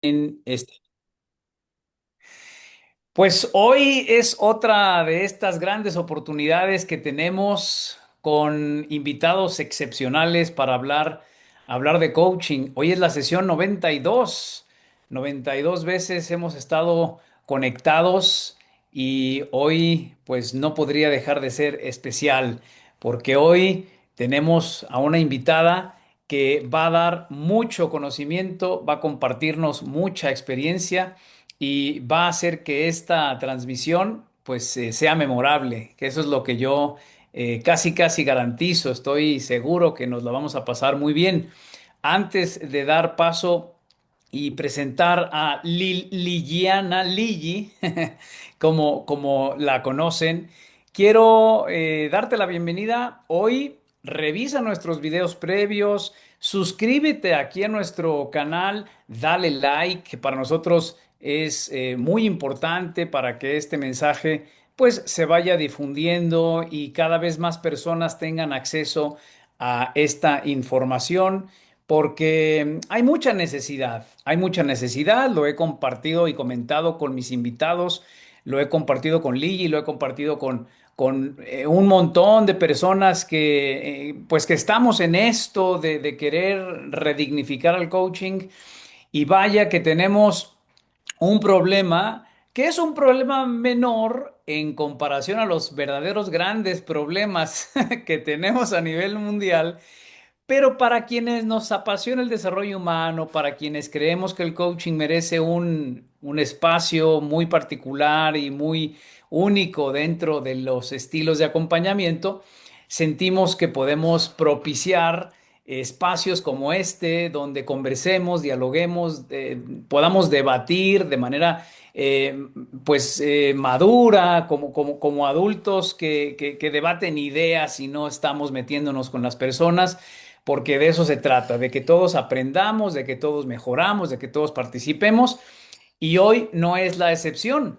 en este. Pues hoy es otra de estas grandes oportunidades que tenemos con invitados excepcionales para hablar de coaching. Hoy es la sesión 92. 92 veces hemos estado conectados y hoy pues no podría dejar de ser especial porque hoy tenemos a una invitada que va a dar mucho conocimiento, va a compartirnos mucha experiencia y va a hacer que esta transmisión pues sea memorable, que eso es lo que yo casi garantizo, estoy seguro que nos la vamos a pasar muy bien. Antes de dar paso y presentar a Liliana Ligi, como la conocen, quiero darte la bienvenida. Hoy revisa nuestros videos previos, suscríbete aquí a nuestro canal, dale like, que para nosotros es muy importante para que este mensaje pues se vaya difundiendo y cada vez más personas tengan acceso a esta información porque hay mucha necesidad, lo he compartido y comentado con mis invitados, lo he compartido con Ligi, lo he compartido con un montón de personas pues que estamos en esto de querer redignificar el coaching y vaya que tenemos un problema que es un problema menor en comparación a los verdaderos grandes problemas que tenemos a nivel mundial, pero para quienes nos apasiona el desarrollo humano, para quienes creemos que el coaching merece un espacio muy particular y muy único dentro de los estilos de acompañamiento, sentimos que podemos propiciar espacios como este, donde conversemos, dialoguemos, podamos debatir de manera madura, como adultos que debaten ideas y no estamos metiéndonos con las personas, porque de eso se trata, de que todos aprendamos, de que todos mejoramos, de que todos participemos, y hoy no es la excepción.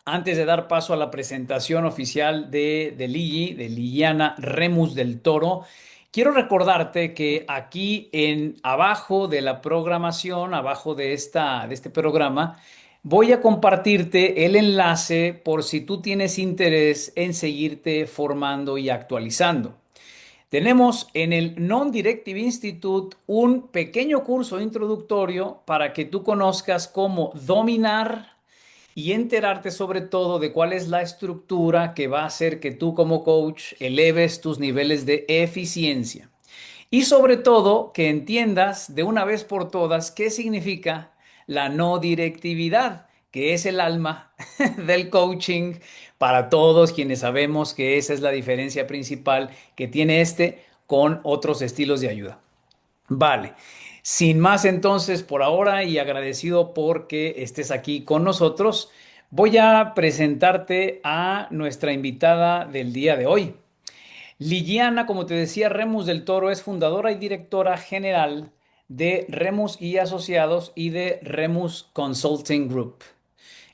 Antes de dar paso a la presentación oficial de Ligi, de Liliana Remus del Toro, quiero recordarte que aquí en abajo de la programación, abajo de este programa, voy a compartirte el enlace por si tú tienes interés en seguirte formando y actualizando. Tenemos en el Non-Directive Institute un pequeño curso introductorio para que tú conozcas cómo dominar y enterarte sobre todo de cuál es la estructura que va a hacer que tú como coach eleves tus niveles de eficiencia. Y sobre todo que entiendas de una vez por todas qué significa la no directividad, que es el alma del coaching para todos quienes sabemos que esa es la diferencia principal que tiene este con otros estilos de ayuda. Vale. Sin más entonces por ahora y agradecido porque estés aquí con nosotros, voy a presentarte a nuestra invitada del día de hoy. Liliana, como te decía, Remus del Toro es fundadora y directora general de Remus y Asociados y de Remus Consulting Group.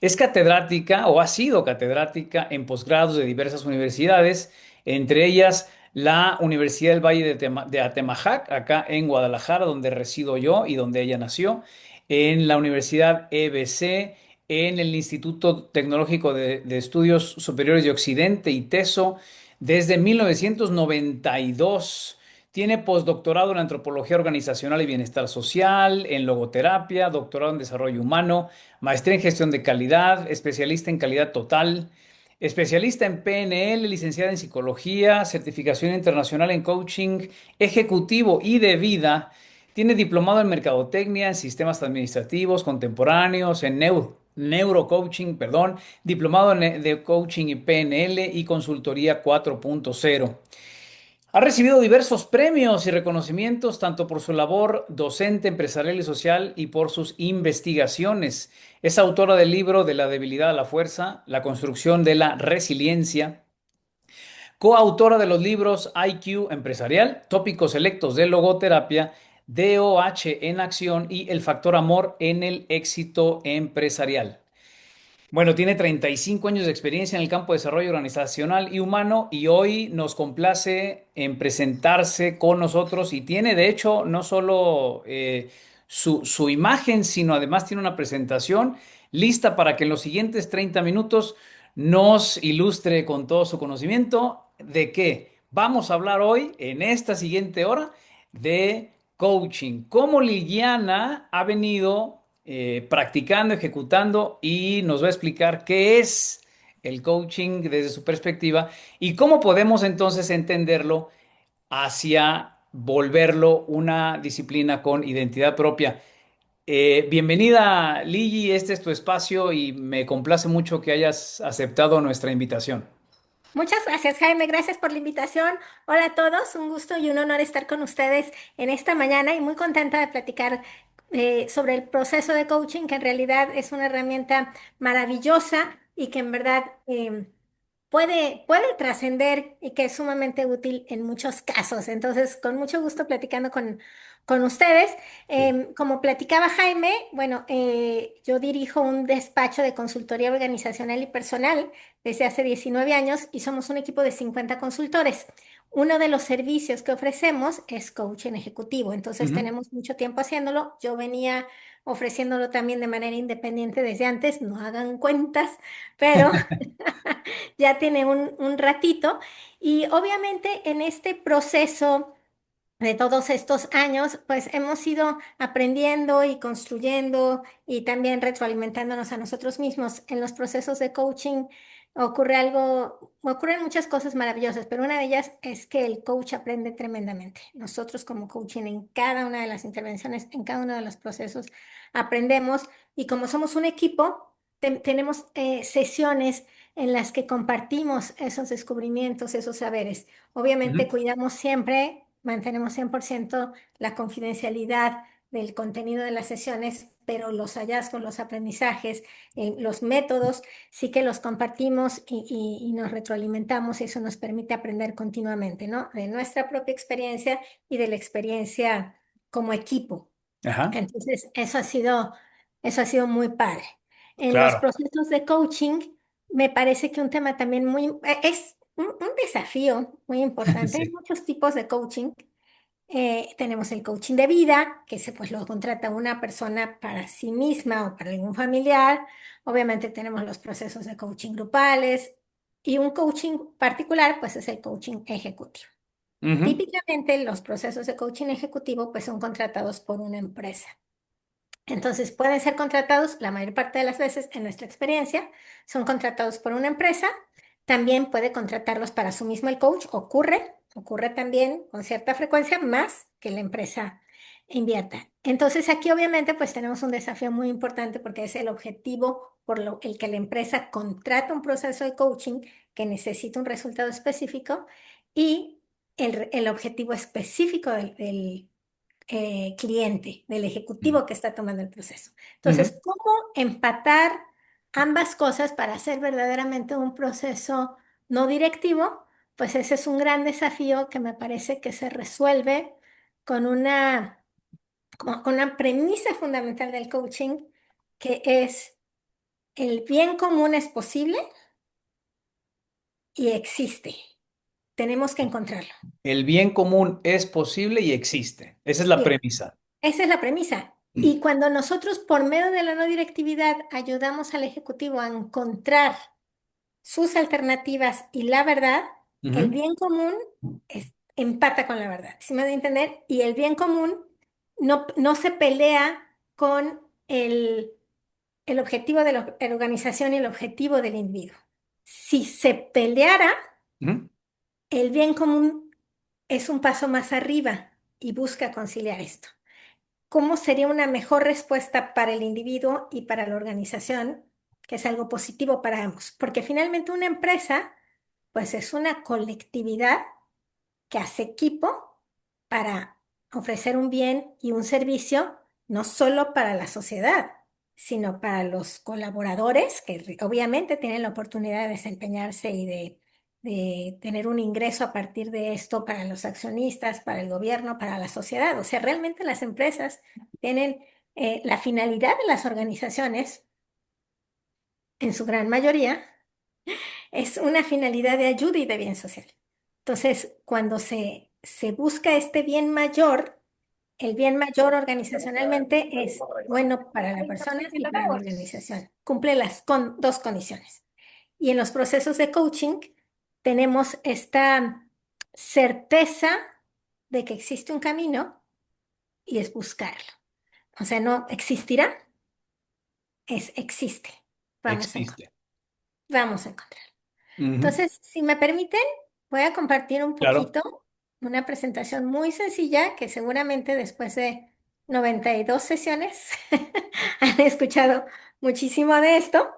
Es catedrática o ha sido catedrática en posgrados de diversas universidades, entre ellas la Universidad del Valle de Atemajac, acá en Guadalajara, donde resido yo y donde ella nació, en la Universidad EBC, en el Instituto Tecnológico de Estudios Superiores de Occidente, ITESO, desde 1992. Tiene postdoctorado en antropología organizacional y bienestar social, en logoterapia, doctorado en desarrollo humano, maestría en gestión de calidad, especialista en calidad total, especialista en PNL, licenciada en psicología, certificación internacional en coaching ejecutivo y de vida. Tiene diplomado en mercadotecnia, en sistemas administrativos contemporáneos, en neurocoaching, perdón, diplomado de coaching y PNL y consultoría 4.0. Ha recibido diversos premios y reconocimientos tanto por su labor docente, empresarial y social y por sus investigaciones. Es autora del libro De la debilidad a la fuerza, la construcción de la resiliencia, coautora de los libros IQ empresarial, tópicos selectos de logoterapia, DOH en acción y el factor amor en el éxito empresarial. Bueno, tiene 35 años de experiencia en el campo de desarrollo organizacional y humano y hoy nos complace en presentarse con nosotros y tiene de hecho no solo su imagen, sino además tiene una presentación lista para que en los siguientes 30 minutos nos ilustre con todo su conocimiento de qué vamos a hablar hoy en esta siguiente hora de coaching. Cómo Liliana ha venido practicando, ejecutando y nos va a explicar qué es el coaching desde su perspectiva y cómo podemos entonces entenderlo hacia volverlo una disciplina con identidad propia. Bienvenida, Ligi, este es tu espacio y me complace mucho que hayas aceptado nuestra invitación. Muchas gracias, Jaime. Gracias por la invitación. Hola a todos. Un gusto y un honor estar con ustedes en esta mañana y muy contenta de platicar sobre el proceso de coaching, que en realidad es una herramienta maravillosa y que en verdad puede trascender y que es sumamente útil en muchos casos. Entonces, con mucho gusto platicando con ustedes. Sí. Como platicaba Jaime, bueno, yo dirijo un despacho de consultoría organizacional y personal desde hace 19 años y somos un equipo de 50 consultores. Uno de los servicios que ofrecemos es coaching ejecutivo. Entonces, Ujú. tenemos mucho tiempo haciéndolo. Yo venía ofreciéndolo también de manera independiente desde antes, no hagan cuentas, pero ya tiene un ratito y obviamente en este proceso de todos estos años, pues hemos ido aprendiendo y construyendo y también retroalimentándonos a nosotros mismos. En los procesos de coaching ocurren muchas cosas maravillosas, pero una de ellas es que el coach aprende tremendamente. Nosotros como coaching en cada una de las intervenciones, en cada uno de los procesos, aprendemos y como somos un equipo, tenemos sesiones en las que compartimos esos descubrimientos, esos saberes. Obviamente Ujú. cuidamos siempre, mantenemos 100% la confidencialidad del contenido de las sesiones, pero los hallazgos, los aprendizajes, los métodos, sí que los compartimos y nos retroalimentamos y eso nos permite aprender continuamente, ¿no? De nuestra propia experiencia y de la experiencia como equipo. Ajá, Entonces, eso ha sido muy padre. En los claro. procesos de coaching, me parece que un tema también es un desafío muy importante. Hay Sí. muchos tipos de coaching. Tenemos el coaching de vida, que se pues lo contrata una persona para sí misma o para algún familiar. Obviamente tenemos los procesos de coaching grupales y un coaching particular, pues es el coaching ejecutivo. Ujú. Típicamente los procesos de coaching ejecutivo pues son contratados por una empresa. Entonces, pueden ser contratados, la mayor parte de las veces, en nuestra experiencia, son contratados por una empresa. También puede contratarlos para su mismo el coach. Ocurre también con cierta frecuencia, más que la empresa invierta. Entonces, aquí obviamente, pues tenemos un desafío muy importante porque es el objetivo el que la empresa contrata un proceso de coaching que necesita un resultado específico y el objetivo específico del cliente, del ejecutivo que está tomando el proceso. Ujú. Entonces, ¿cómo empatar ambas cosas para hacer verdaderamente un proceso no directivo? Pues ese es un gran desafío que me parece que se resuelve con con una premisa fundamental del coaching, que es el bien común es posible y existe. Tenemos que encontrarlo. El bien común es posible y existe. Esa es la Sí, premisa. esa es la premisa. Y cuando nosotros, por medio de la no directividad, ayudamos al ejecutivo a encontrar sus alternativas y la verdad, el Ujú. bien común empata con la verdad, ¿sí me da a entender? Y el bien común no se pelea con el objetivo de la organización y el objetivo del individuo. Si se peleara, Ujú. el bien común es un paso más arriba y busca conciliar esto. ¿Cómo sería una mejor respuesta para el individuo y para la organización, que es algo positivo para ambos? Porque finalmente una empresa, pues es una colectividad que hace equipo para ofrecer un bien y un servicio, no solo para la sociedad, sino para los colaboradores, que obviamente tienen la oportunidad de desempeñarse y de tener un ingreso a partir de esto para los accionistas, para el gobierno, para la sociedad. O sea, realmente las empresas tienen la finalidad de las organizaciones, en su gran mayoría, es una finalidad de ayuda y de bien social. Entonces, cuando se busca este bien mayor, el bien mayor organizacionalmente es bueno para la persona y para la organización. Cumple las dos condiciones. Y en los procesos de coaching tenemos esta certeza de que existe un camino y es buscarlo. O sea, no existirá, existe. Vamos a Existe. encontrar. Vamos a encontrar. Ujú. Entonces, si me permiten, voy a compartir un Claro. poquito una presentación muy sencilla que seguramente después de 92 sesiones han escuchado muchísimo de esto.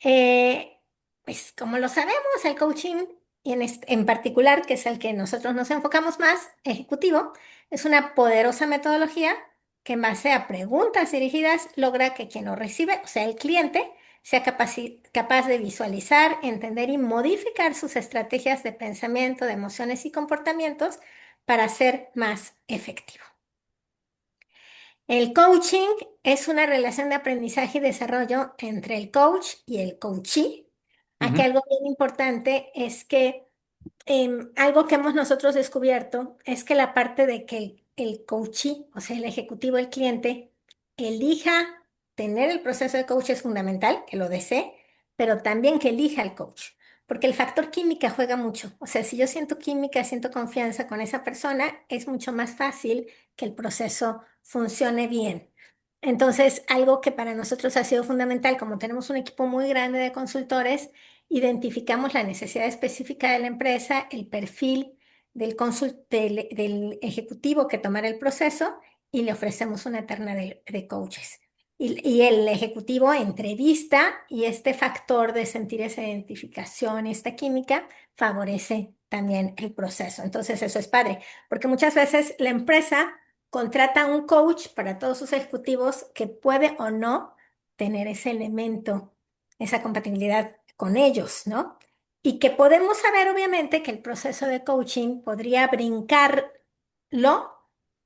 Eh, pues como lo sabemos, el coaching, y en particular, que es el que nosotros nos enfocamos más, ejecutivo, es una poderosa metodología que en base a preguntas dirigidas logra que quien lo recibe, o sea, el cliente, sea capaz de visualizar, entender y modificar sus estrategias de pensamiento, de emociones y comportamientos para ser más efectivo. El coaching es una relación de aprendizaje y desarrollo entre el coach y el coachee. Aquí Ujú. algo bien importante es que algo que hemos nosotros descubierto es que la parte de que el coachee, o sea, el ejecutivo, el cliente, elija tener el proceso de coach es fundamental, que lo desee, pero también que elija el coach, porque el factor química juega mucho. O sea, si yo siento química, siento confianza con esa persona, es mucho más fácil que el proceso funcione bien. Entonces, algo que para nosotros ha sido fundamental, como tenemos un equipo muy grande de consultores, identificamos la necesidad específica de la empresa, el perfil del ejecutivo que tomará el proceso y le ofrecemos una terna de coaches. Y el ejecutivo entrevista y este factor de sentir esa identificación, esta química, favorece también el proceso. Entonces eso es padre, porque muchas veces la empresa contrata un coach para todos sus ejecutivos que puede o no tener ese elemento, esa compatibilidad con ellos, ¿no? Y que podemos saber, obviamente, que el proceso de coaching podría brincarlo,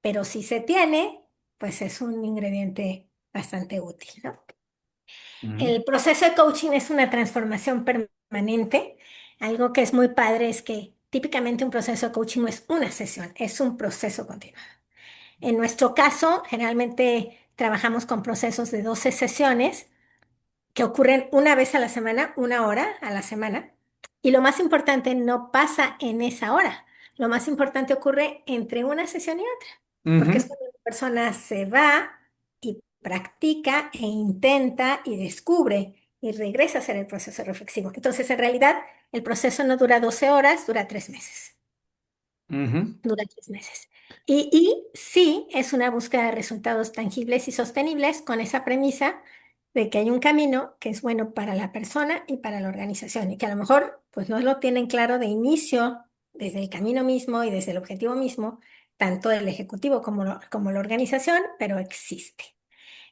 pero si se tiene, pues es un ingrediente bastante útil, ¿no? Ujú. El proceso de coaching es una transformación permanente. Algo que es muy padre es que típicamente un proceso de coaching no es una sesión, es un proceso continuo. En nuestro caso, generalmente trabajamos con procesos de 12 sesiones que ocurren una vez a la semana, 1 hora a la semana. Y lo más importante no pasa en esa hora. Lo más importante ocurre entre una sesión y otra, porque es Ujú. cuando la persona se va y practica e intenta y descubre y regresa a hacer el proceso reflexivo. Entonces, en realidad, el proceso no dura 12 horas, dura 3 meses. Ujú. Dura 3 meses. Y sí, es una búsqueda de resultados tangibles y sostenibles con esa premisa de que hay un camino que es bueno para la persona y para la organización y que a lo mejor pues no lo tienen claro de inicio, desde el camino mismo y desde el objetivo mismo, tanto el ejecutivo como la organización, pero existe.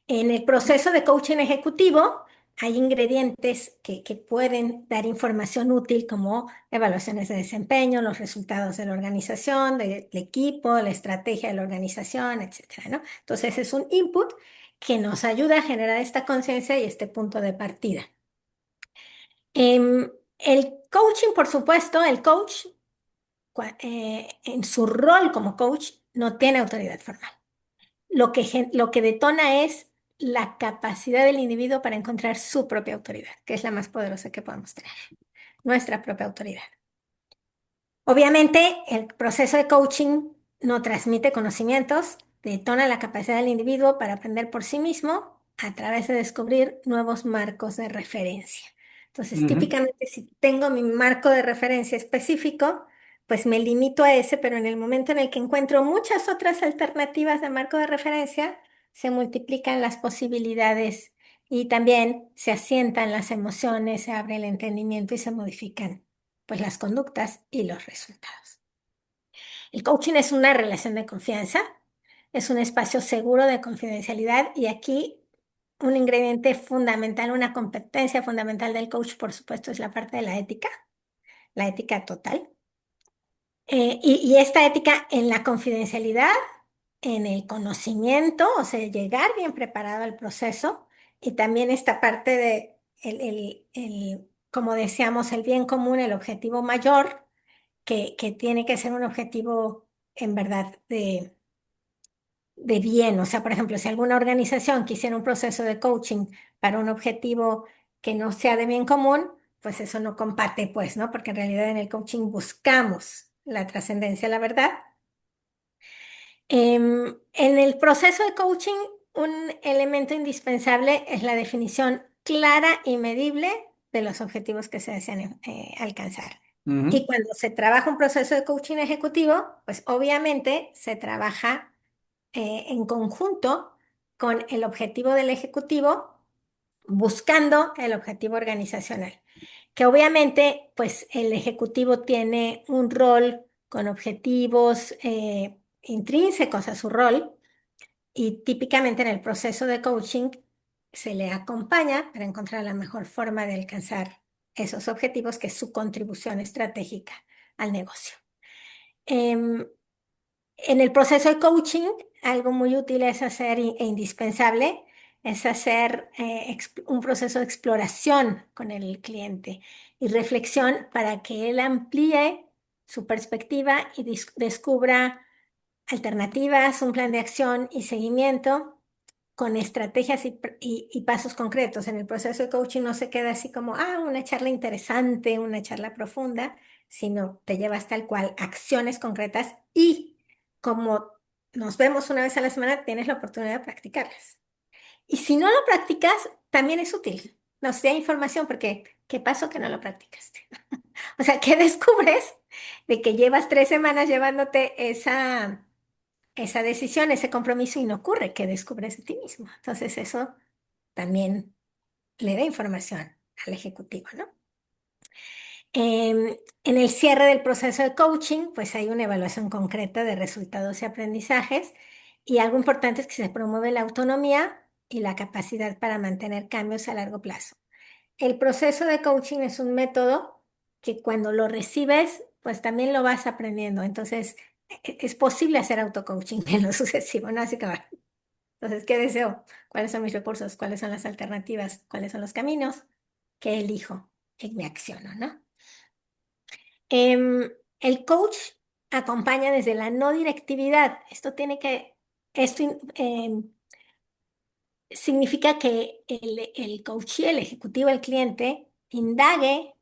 En el proceso de coaching ejecutivo hay ingredientes que pueden dar información útil como evaluaciones de desempeño, los resultados de la organización, del equipo, la estrategia de la organización, etcétera, ¿no? Entonces es un input que nos ayuda a generar esta conciencia y este punto de partida. El coaching, por supuesto, el coach en su rol como coach no tiene autoridad formal. Lo que detona es la capacidad del individuo para encontrar su propia autoridad, que es la más poderosa que podemos tener, nuestra propia autoridad. Obviamente, el proceso de coaching no transmite conocimientos, detona la capacidad del individuo para aprender por sí mismo a través de descubrir nuevos marcos de referencia. Entonces, Ujú. típicamente, si tengo mi marco de referencia específico, pues me limito a ese, pero en el momento en el que encuentro muchas otras alternativas de marco de referencia, se multiplican las posibilidades y también se asientan las emociones, se abre el entendimiento y se modifican pues las conductas y los resultados. El coaching es una relación de confianza, es un espacio seguro de confidencialidad y aquí un ingrediente fundamental, una competencia fundamental del coach, por supuesto, es la parte de la ética total. Y esta ética en la confidencialidad, en el conocimiento, o sea, llegar bien preparado al proceso y también esta parte de, como decíamos, el bien común, el objetivo mayor que tiene que ser un objetivo en verdad de bien. O sea, por ejemplo, si alguna organización quisiera un proceso de coaching para un objetivo que no sea de bien común, pues eso no comparte, pues, ¿no? Porque en realidad en el coaching buscamos la trascendencia, la verdad. En el proceso de coaching, un elemento indispensable es la definición clara y medible de los objetivos que se desean alcanzar. Y Ujú, cuando se trabaja un proceso de coaching ejecutivo, pues obviamente se trabaja en conjunto con el objetivo del ejecutivo, buscando el objetivo organizacional. Que obviamente, pues el ejecutivo tiene un rol con objetivos intrínsecos a su rol y típicamente en el proceso de coaching se le acompaña para encontrar la mejor forma de alcanzar esos objetivos, que es su contribución estratégica al negocio. Em, en el proceso de coaching, algo muy útil es hacer e indispensable es hacer un proceso de exploración con el cliente y reflexión para que él amplíe su perspectiva y descubra alternativas, un plan de acción y seguimiento con estrategias y pasos concretos. En el proceso de coaching no se queda así como, una charla interesante, una charla profunda, sino te llevas tal cual acciones concretas y como nos vemos una vez a la semana, tienes la oportunidad de practicarlas. Y si no lo practicas, también es útil. Nos da información porque, ¿qué pasó que no lo practicaste? O sea, ¿qué descubres de que llevas 3 semanas llevándote esa decisión, ese compromiso y no ocurre? ¿Qué descubres de ti mismo? Entonces eso también le da información al ejecutivo, ¿no? En el cierre del proceso de coaching, pues hay una evaluación concreta de resultados y aprendizajes y algo importante es que se promueve la autonomía y la capacidad para mantener cambios a largo plazo. El proceso de coaching es un método que cuando lo recibes, pues también lo vas aprendiendo. Entonces, es posible hacer auto-coaching en lo sucesivo, ¿no? Así que, bueno, entonces, ¿qué deseo? ¿Cuáles son mis recursos? ¿Cuáles son las alternativas? ¿Cuáles son los caminos que elijo y me acciono, ¿no? El coach acompaña desde la no directividad. Esto significa que el coachee, el ejecutivo, el cliente, indague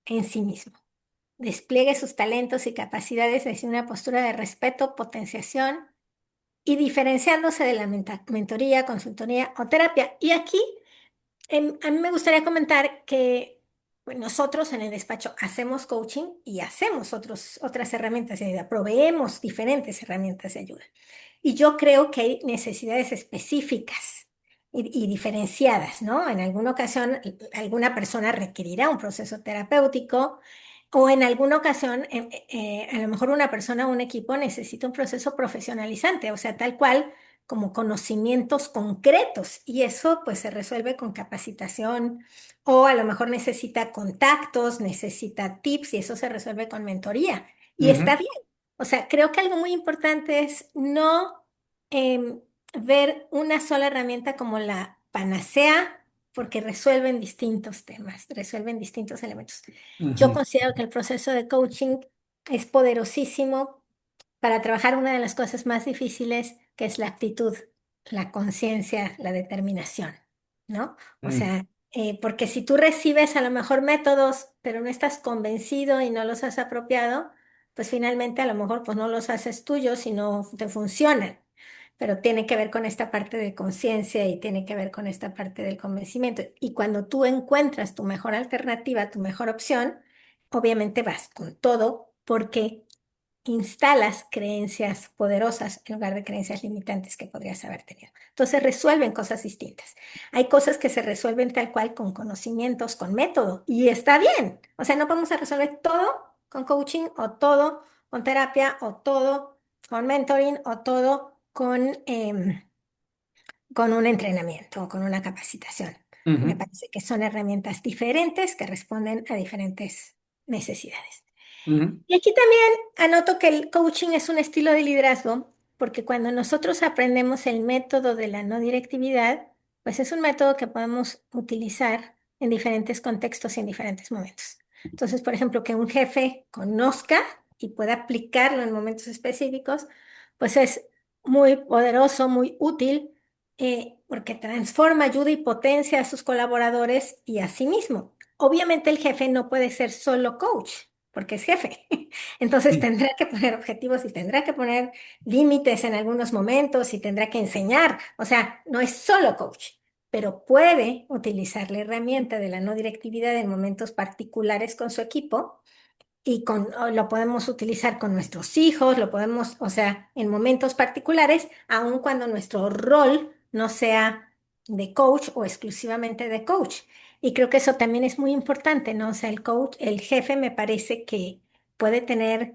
en sí mismo, despliegue sus talentos y capacidades desde una postura de respeto, potenciación y diferenciándose de la mentoría, consultoría o terapia. Y aquí a mí me gustaría comentar que pues, nosotros en el despacho hacemos coaching y hacemos otras herramientas de ayuda, proveemos diferentes herramientas de ayuda. Y yo creo que hay necesidades específicas y diferenciadas, ¿no? En alguna ocasión, alguna persona requerirá un proceso terapéutico o en alguna ocasión, a lo mejor una persona o un equipo necesita un proceso profesionalizante, o sea, tal cual como conocimientos concretos y eso pues se resuelve con capacitación o a lo mejor necesita contactos, necesita tips y eso se resuelve con mentoría y está ujú, bien. O sea, creo que algo muy importante es no em, ver una sola herramienta como la panacea porque resuelven distintos temas, resuelven distintos elementos. Yo ujú, considero que el proceso de coaching es poderosísimo para trabajar una de las cosas más difíciles, que es la actitud, la conciencia, la determinación, ¿no? O ujú, sea, porque si tú recibes a lo mejor métodos, pero no estás convencido y no los has apropiado, pues finalmente a lo mejor pues no los haces tuyos y no te funcionan. Pero tiene que ver con esta parte de conciencia y tiene que ver con esta parte del convencimiento. Y cuando tú encuentras tu mejor alternativa, tu mejor opción, obviamente vas con todo porque instalas creencias poderosas en lugar de creencias limitantes que podrías haber tenido. Entonces resuelven cosas distintas. Hay cosas que se resuelven tal cual con conocimientos, con método, y está bien. O sea, no vamos a resolver todo con coaching o todo con terapia o todo con mentoring o todo con un entrenamiento o con una capacitación. Me ujú, parece que son herramientas diferentes que responden a diferentes necesidades. ujú, Y aquí también anoto que el coaching es un estilo de liderazgo, porque cuando nosotros aprendemos el método de la no directividad, pues es un método que podemos utilizar en diferentes contextos y en diferentes momentos. Entonces, por ejemplo, que un jefe conozca y pueda aplicarlo en momentos específicos, pues es muy poderoso, muy útil, porque transforma, ayuda y potencia a sus colaboradores y a sí mismo. Obviamente el jefe no puede ser solo coach, porque es jefe. Entonces Sí. tendrá que poner objetivos y tendrá que poner límites en algunos momentos y tendrá que enseñar. O sea, no es solo coach, pero puede utilizar la herramienta de la no directividad en momentos particulares con su equipo y o lo podemos utilizar con nuestros hijos, lo podemos, o sea, en momentos particulares, aun cuando nuestro rol no sea de coach o exclusivamente de coach. Y creo que eso también es muy importante, ¿no? O sea, el coach, el jefe me parece que puede tener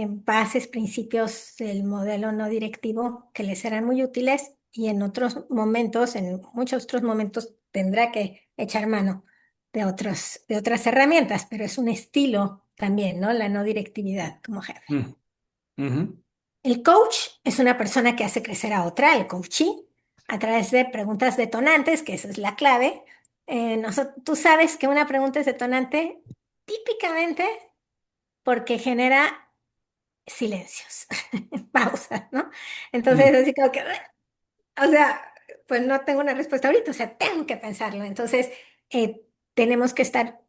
bases, principios del modelo no directivo que le serán muy útiles y en otros momentos, en muchos otros momentos, tendrá que echar mano de otras herramientas, pero es un estilo también, ¿no? La no directividad como jefe. Mm, ujú. El coach es una persona que hace crecer a otra, el coachee, a través de preguntas detonantes, que esa es la clave. Tú sabes que una pregunta es detonante típicamente porque genera silencios, pausas, ¿no? Entonces, Mm, así como que, o sea, pues no tengo una respuesta ahorita, o sea, tengo que pensarlo. Entonces, tenemos que estar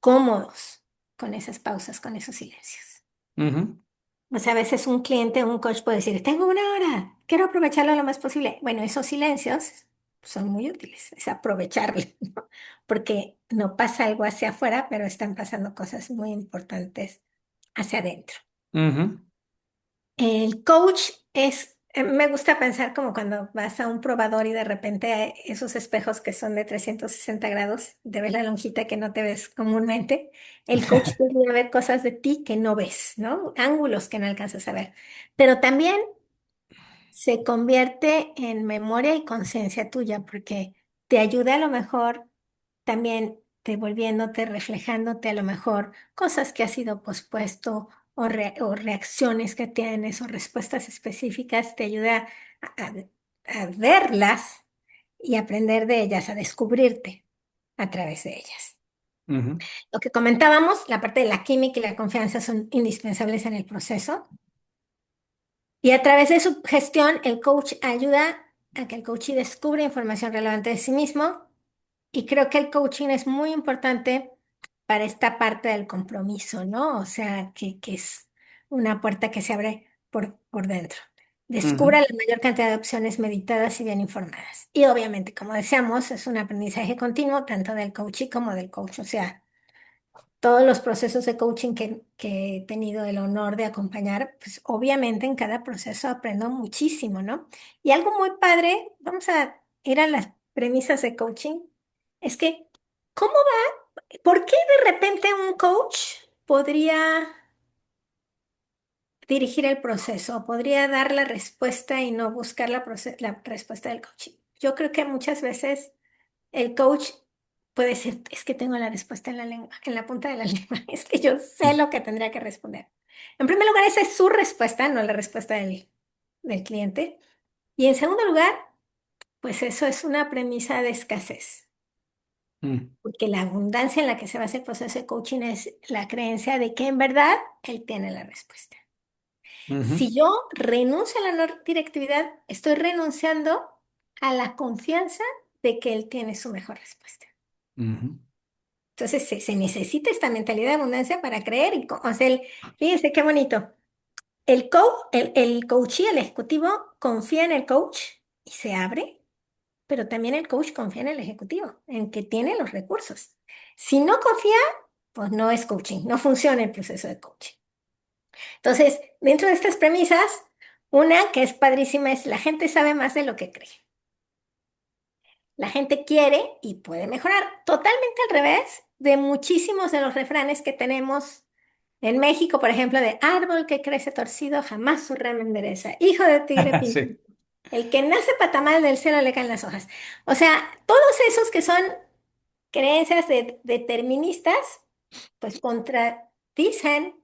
cómodos con esas pausas, con esos silencios. ujú, O sea, a veces un cliente, un coach puede decir, tengo una hora, quiero aprovecharlo lo más posible. Bueno, esos silencios son muy útiles, es aprovecharlo, ¿no? Porque no pasa algo hacia afuera, pero están pasando cosas muy importantes hacia adentro. ujú. El coach me gusta pensar como cuando vas a un probador y de repente hay esos espejos que son de 360 grados, te ves la lonjita que no te ves comúnmente. El coach te ayuda a ver cosas de ti que no ves, ¿no? Ángulos que no alcanzas a ver. Pero también se convierte en memoria y conciencia tuya porque te ayuda a lo mejor también devolviéndote, reflejándote a lo mejor cosas que has sido pospuesto o reacciones que tienes o respuestas específicas, te ayuda a, a verlas y aprender de ellas, a descubrirte a través de ellas. Ujú, Lo que comentábamos, la parte de la química y la confianza son indispensables en el proceso. Y a través de su gestión, el coach ayuda a que el coachee descubra información relevante de sí mismo. Y creo que el coaching es muy importante para esta parte del compromiso, ¿no? O sea, que es una puerta que se abre por dentro. Descubra ujú, la mayor cantidad de opciones meditadas y bien informadas. Y obviamente, como decíamos, es un aprendizaje continuo tanto del coachee como del coach. O sea, todos los procesos de coaching que he tenido el honor de acompañar, pues obviamente en cada proceso aprendo muchísimo, ¿no? Y algo muy padre, vamos a ir a las premisas de coaching, es que, ¿cómo por qué de repente un coach podría dirigir el proceso, podría dar la respuesta y no buscar la respuesta del coaching? Yo creo que muchas veces el coach puede decir, es que tengo la respuesta en la lengua, en la punta de la lengua, es que yo sé lo que tendría que responder. En primer lugar, esa es su respuesta, no la respuesta del cliente. Y en segundo lugar, pues eso es una premisa de escasez, mm, porque la abundancia en la que se basa el proceso de coaching es la creencia de que en verdad él tiene la respuesta. ujú, Si yo renuncio a la no directividad, estoy renunciando a la confianza de que él tiene su mejor respuesta. ujú, Entonces se necesita esta mentalidad de abundancia para creer. O sea, fíjense qué bonito. El coachee, el ejecutivo, confía en el coach y se abre, pero también el coach confía en el ejecutivo, en que tiene los recursos. Si no confía, pues no es coaching, no funciona el proceso de coaching. Entonces, dentro de estas premisas, una que es padrísima es la gente sabe más de lo que cree. La gente quiere y puede mejorar. Totalmente al revés de muchísimos de los refranes que tenemos en México, por ejemplo, de árbol que crece torcido jamás su rama endereza. Hijo de tigre sí. pintado. El que nace patamal del cielo le caen las hojas. O sea, todos esos que son creencias deterministas, pues contradicen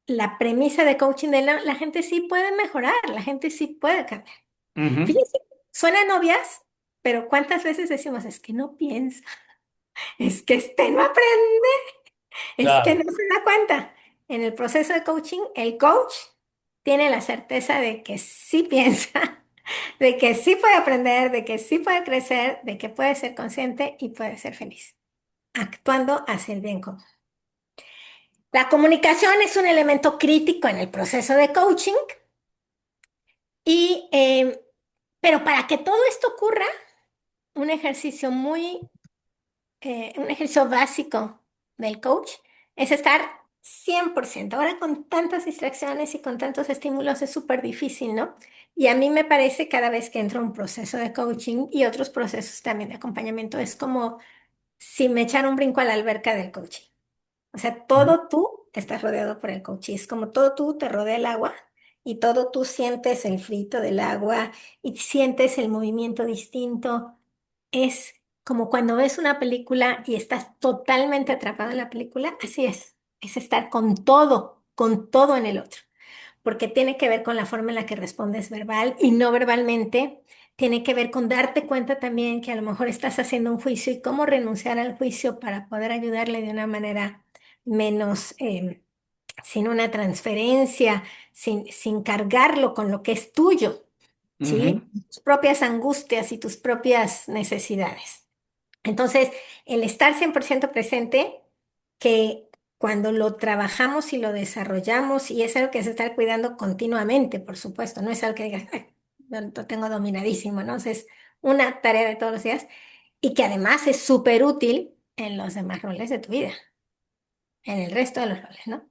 la premisa de coaching de la gente sí puede mejorar, la gente sí puede cambiar. Ujú, Fíjense, suenan obvias, pero ¿cuántas veces decimos, es que no piensa, es que este no aprende, es que claro. no se da cuenta? En el proceso de coaching, el coach tiene la certeza de que sí piensa, de que sí puede aprender, de que sí puede crecer, de que puede ser consciente y puede ser feliz, actuando hacia el bien común. La comunicación es un elemento crítico en el proceso de coaching y, pero para que todo esto ocurra, un ejercicio un ejercicio básico del coach es estar 100%. Ahora con tantas distracciones y con tantos estímulos es súper difícil, ¿no? Y a mí me parece cada vez que entro a un proceso de coaching y otros procesos también de acompañamiento, es como si me echara un brinco a la alberca del coaching. O sea, Ujú. todo tú estás rodeado por el coach. Y es como todo tú te rodea el agua y todo tú sientes el frito del agua y sientes el movimiento distinto. Es como cuando ves una película y estás totalmente atrapado en la película. Así es. Es estar con todo en el otro. Porque tiene que ver con la forma en la que respondes verbal y no verbalmente. Tiene que ver con darte cuenta también que a lo mejor estás haciendo un juicio y cómo renunciar al juicio para poder ayudarle de una manera menos, sin una transferencia, sin cargarlo con lo que es tuyo, Ujú. ¿sí? Tus propias angustias y tus propias necesidades. Entonces, el estar 100% presente, que cuando lo trabajamos y lo desarrollamos, y es algo que es estar cuidando continuamente, por supuesto, no es algo que digas, "Ay, lo tengo dominadísimo", ¿no? O sea, es una tarea de todos los días y que además es súper útil en los demás roles de tu vida, en el resto de los roles, ¿no?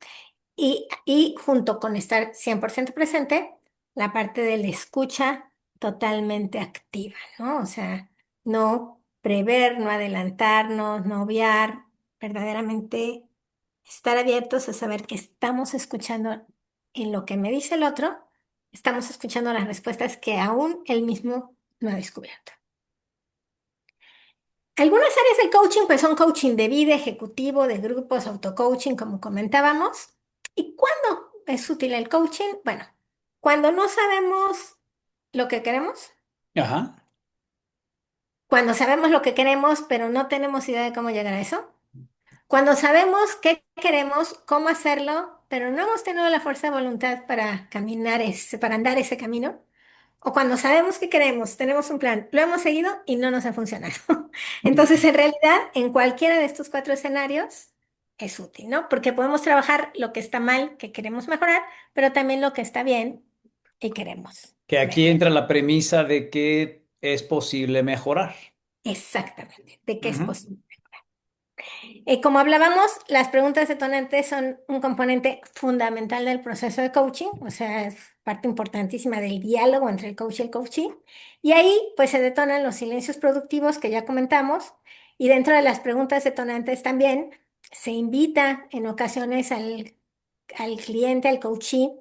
Y junto con estar 100% presente, la parte de la escucha totalmente activa, ¿no? O sea, no prever, no adelantarnos, no obviar, verdaderamente estar abiertos a saber que estamos escuchando en lo que me dice el otro, estamos escuchando las respuestas que aún él mismo no ha descubierto. Algunas áreas del coaching, pues son coaching de vida, ejecutivo, de grupos, auto-coaching, como comentábamos. ¿Y cuándo es útil el coaching? Bueno, cuando no sabemos lo que queremos, Ajá. cuando sabemos lo que queremos, pero no tenemos idea de cómo llegar a eso, cuando sabemos qué queremos, cómo hacerlo, pero no hemos tenido la fuerza de voluntad para caminar para andar ese camino. O cuando sabemos qué queremos, tenemos un plan, lo hemos seguido y no nos ha funcionado. Entonces, en realidad, en cualquiera de estos cuatro escenarios es útil, ¿no? Porque podemos trabajar lo que está mal, que queremos mejorar, pero también lo que está bien y queremos Que aquí mejorar. entra la premisa de que es posible mejorar. Exactamente, de qué es Ujú. posible. Como hablábamos, las preguntas detonantes son un componente fundamental del proceso de coaching, o sea, es parte importantísima del diálogo entre el coach y el coachee. Y ahí, pues, se detonan los silencios productivos que ya comentamos. Y dentro de las preguntas detonantes también se invita en ocasiones al cliente, al coachee,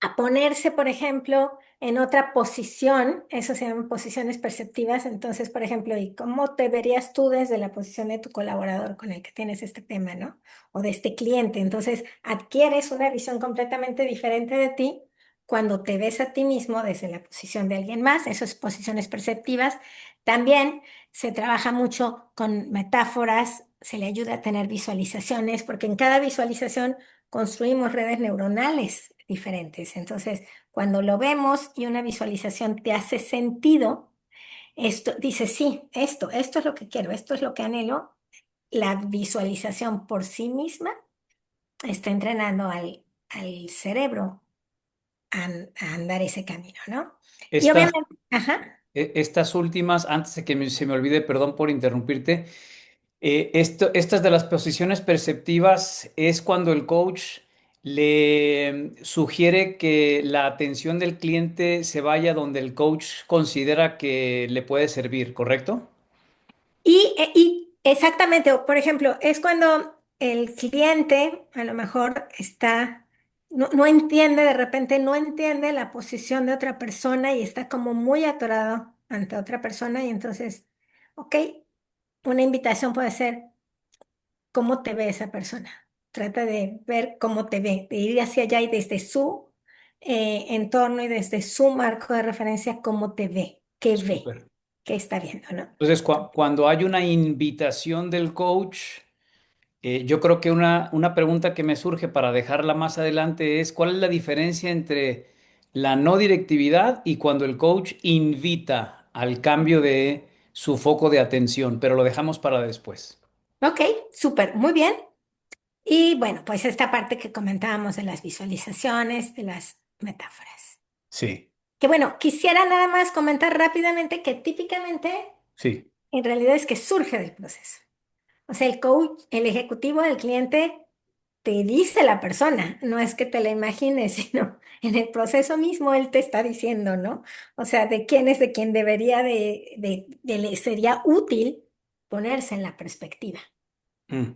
a ponerse, por ejemplo, en otra posición, eso se llaman posiciones perceptivas. Entonces, por ejemplo, ¿y cómo te verías tú desde la posición de tu colaborador con el que tienes este tema, ¿no? O de este cliente. Entonces, adquieres una visión completamente diferente de ti cuando te ves a ti mismo desde la posición de alguien más. Eso es posiciones perceptivas. También se trabaja mucho con metáforas, se le ayuda a tener visualizaciones, porque en cada visualización construimos redes neuronales diferentes. Entonces, cuando lo vemos y una visualización te hace sentido, esto dice, sí, esto es lo que quiero, esto es lo que anhelo. La visualización por sí misma está entrenando al cerebro a andar ese camino, ¿no? Y Estas, obviamente, ajá. estas últimas, antes de que se me olvide, perdón por interrumpirte, estas de las posiciones perceptivas es cuando el coach le sugiere que la atención del cliente se vaya donde el coach considera que le puede servir, ¿correcto? Y exactamente, o por ejemplo, es cuando el cliente a lo mejor no entiende, de repente no entiende la posición de otra persona y está como muy atorado ante otra persona y entonces, ok, una invitación puede ser, ¿cómo te ve esa persona? Trata de ver cómo te ve, de ir hacia allá y desde su entorno y desde su marco de referencia, ¿cómo te ve? Súper. ¿Qué está viendo, no? Entonces, cuando hay una invitación del coach, Yo creo que una pregunta que me surge para dejarla más adelante es, ¿cuál es la diferencia entre la no directividad y cuando el coach invita al cambio de su foco de atención? Pero lo dejamos para después. Ok, súper, muy bien. Y bueno, pues esta parte que comentábamos de las visualizaciones, de las metáforas. Sí, Que bueno, quisiera nada más comentar rápidamente que típicamente sí. en realidad es que surge del proceso. O sea, el coach, el ejecutivo del cliente te dice la persona, no es que te la imagines, sino en el proceso mismo él te está diciendo, ¿no? O sea, de quién es de quién debería le sería útil ponerse en la perspectiva. Mm,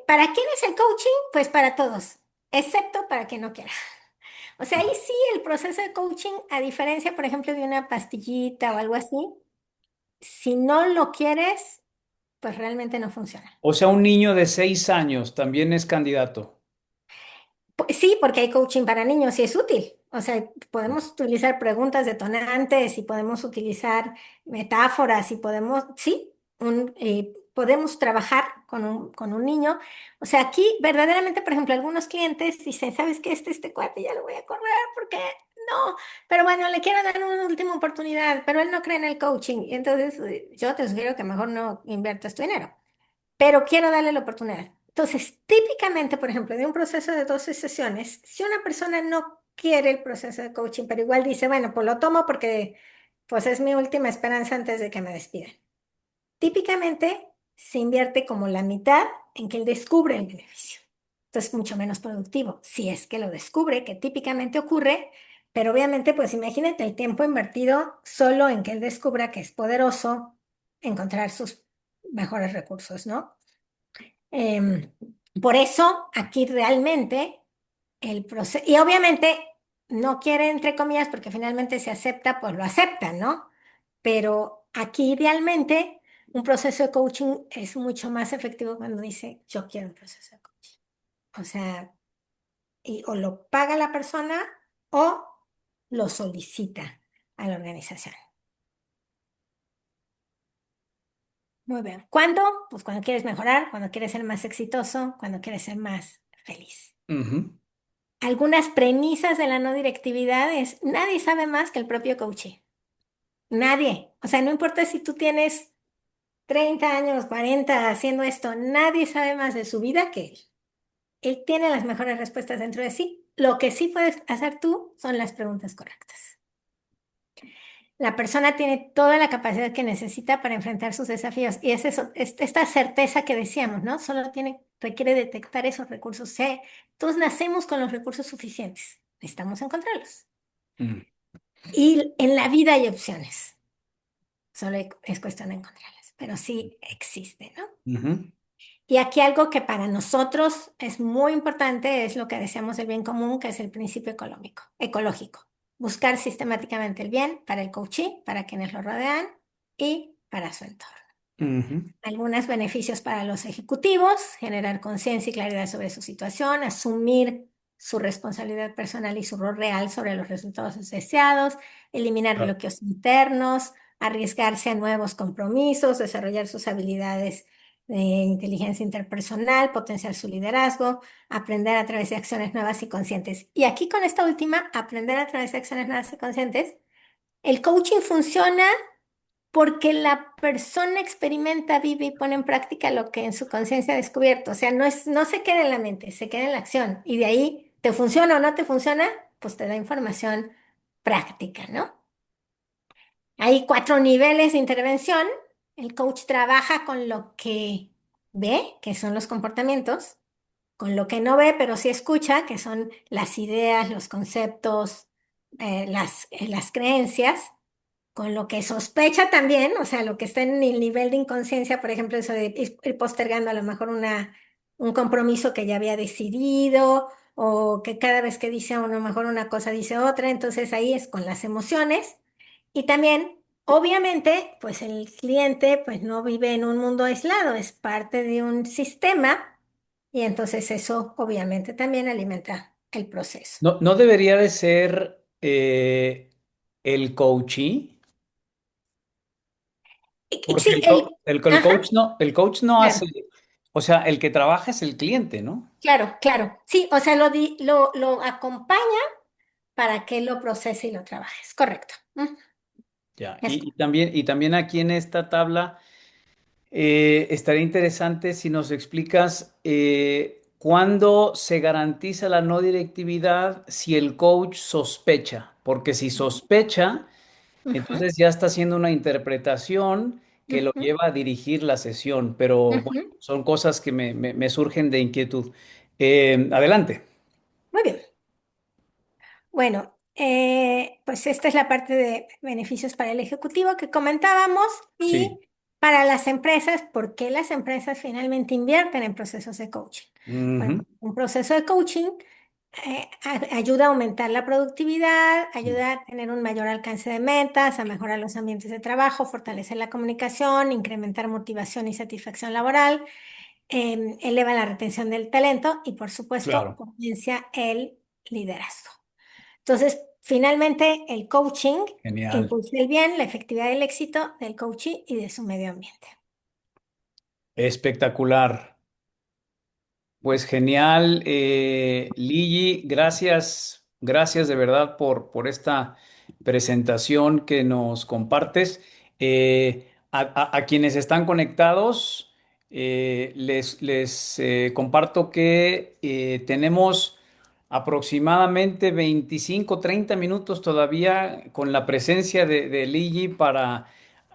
¿Para quién es el coaching? Pues para todos, excepto para quien no quiera. O sea, ahí sí el proceso de coaching, a diferencia, por ejemplo, de una pastillita o algo así, si no lo quieres, pues realmente no funciona. O sea, un niño de 6 años también es candidato. Sí, porque hay coaching para niños y es útil. O sea, podemos utilizar preguntas detonantes y podemos utilizar metáforas y podemos, sí, podemos trabajar con un niño. O sea, aquí verdaderamente, por ejemplo, algunos clientes dicen, ¿sabes qué? Este cuate ya lo voy a correr porque no, pero bueno, le quiero dar una última oportunidad, pero él no cree en el coaching. Y entonces, yo te sugiero que mejor no inviertas tu dinero, pero quiero darle la oportunidad. Entonces, típicamente, por ejemplo, de un proceso de 12 sesiones, si una persona no quiere el proceso de coaching, pero igual dice, bueno, pues lo tomo porque pues es mi última esperanza antes de que me despidan. Típicamente se invierte como la mitad en que él descubre el beneficio. Entonces, mucho menos productivo, si es que lo descubre, que típicamente ocurre, pero obviamente, pues imagínate el tiempo invertido solo en que él descubra que es poderoso encontrar sus mejores recursos, ¿no? Em, por eso aquí realmente el proceso, y obviamente no quiere entre comillas porque finalmente se acepta, pues lo aceptan, ¿no? Pero aquí idealmente un proceso de coaching es mucho más efectivo cuando dice yo quiero un proceso de coaching. O sea, o lo paga la persona o lo solicita a la organización. Muy bien. ¿Cuándo? Pues cuando quieres mejorar, cuando quieres ser más exitoso, cuando quieres ser más feliz. Ujú. Algunas premisas de la no directividad es, nadie sabe más que el propio coachee. Nadie. O sea, no importa si tú tienes 30 años, 40 haciendo esto, nadie sabe más de su vida que él. Él tiene las mejores respuestas dentro de sí. Lo que sí puedes hacer tú son las preguntas correctas. La persona tiene toda la capacidad que necesita para enfrentar sus desafíos y es eso, es esta certeza que decíamos, ¿no? Solo requiere detectar esos recursos. Todos nacemos con los recursos suficientes. Necesitamos encontrarlos. Mm, Y en la vida hay opciones, solo es cuestión de encontrarlas, pero sí existe, ¿no? ujú. Y aquí algo que para nosotros es muy importante es lo que decíamos del bien común, que es el principio ecológico. Buscar sistemáticamente el bien para el coachee, para quienes lo rodean y para su entorno. Ujú. Algunos beneficios para los ejecutivos: generar conciencia y claridad sobre su situación, asumir su responsabilidad personal y su rol real sobre los resultados deseados, eliminar Claro. bloqueos internos, arriesgarse a nuevos compromisos, desarrollar sus habilidades de inteligencia interpersonal, potenciar su liderazgo, aprender a través de acciones nuevas y conscientes. Y aquí con esta última, aprender a través de acciones nuevas y conscientes, el coaching funciona porque la persona experimenta, vive y pone en práctica lo que en su conciencia ha descubierto. O sea, no se queda en la mente, se queda en la acción. Y de ahí, ¿te funciona o no te funciona? Pues te da información práctica, ¿no? Hay 4 niveles de intervención. El coach trabaja con lo que ve, que son los comportamientos, con lo que no ve, pero sí escucha, que son las ideas, los conceptos, las creencias, con lo que sospecha también, o sea, lo que está en el nivel de inconsciencia, por ejemplo, eso de ir postergando a lo mejor un compromiso que ya había decidido, o que cada vez que dice a lo mejor una cosa dice otra, entonces ahí es con las emociones. Y también, obviamente, pues el cliente pues no vive en un mundo aislado, es parte de un sistema y entonces eso obviamente también alimenta el proceso. No, no debería de ser el coachee, porque Sí, el ajá, coach no hace, claro. O sea, el que trabaja es el cliente, ¿no? Claro, claro. Sí, o sea, lo acompaña para que lo procese y lo trabaje. Es correcto. Ya. Es Y también aquí en esta tabla estaría interesante si nos explicas cuándo se garantiza la no directividad si el coach sospecha, porque si sospecha, ujú, entonces ya está haciendo una interpretación que lo ujú, lleva a dirigir la sesión, pero bueno, ujú. son cosas que me surgen de inquietud. Adelante. Muy bien. Bueno, pues esta es la parte de beneficios para el ejecutivo que comentábamos Sí. y para las empresas, ¿por qué las empresas finalmente invierten en procesos de coaching? Bueno, Ujú. un proceso de coaching ayuda a aumentar la productividad, Sí, ayuda a tener un mayor alcance de metas, a mejorar los ambientes de trabajo, fortalecer la comunicación, incrementar motivación y satisfacción laboral, eleva la retención del talento y, por supuesto, claro. potencia el liderazgo. Entonces, finalmente, el coaching Genial. impulsa el bien, la efectividad del éxito del coaching y de su medio ambiente. Espectacular. Pues genial, Ligi, gracias, gracias de verdad por esta presentación que nos compartes. A quienes están conectados, les comparto que tenemos aproximadamente 25, 30 minutos todavía con la presencia de Ligi para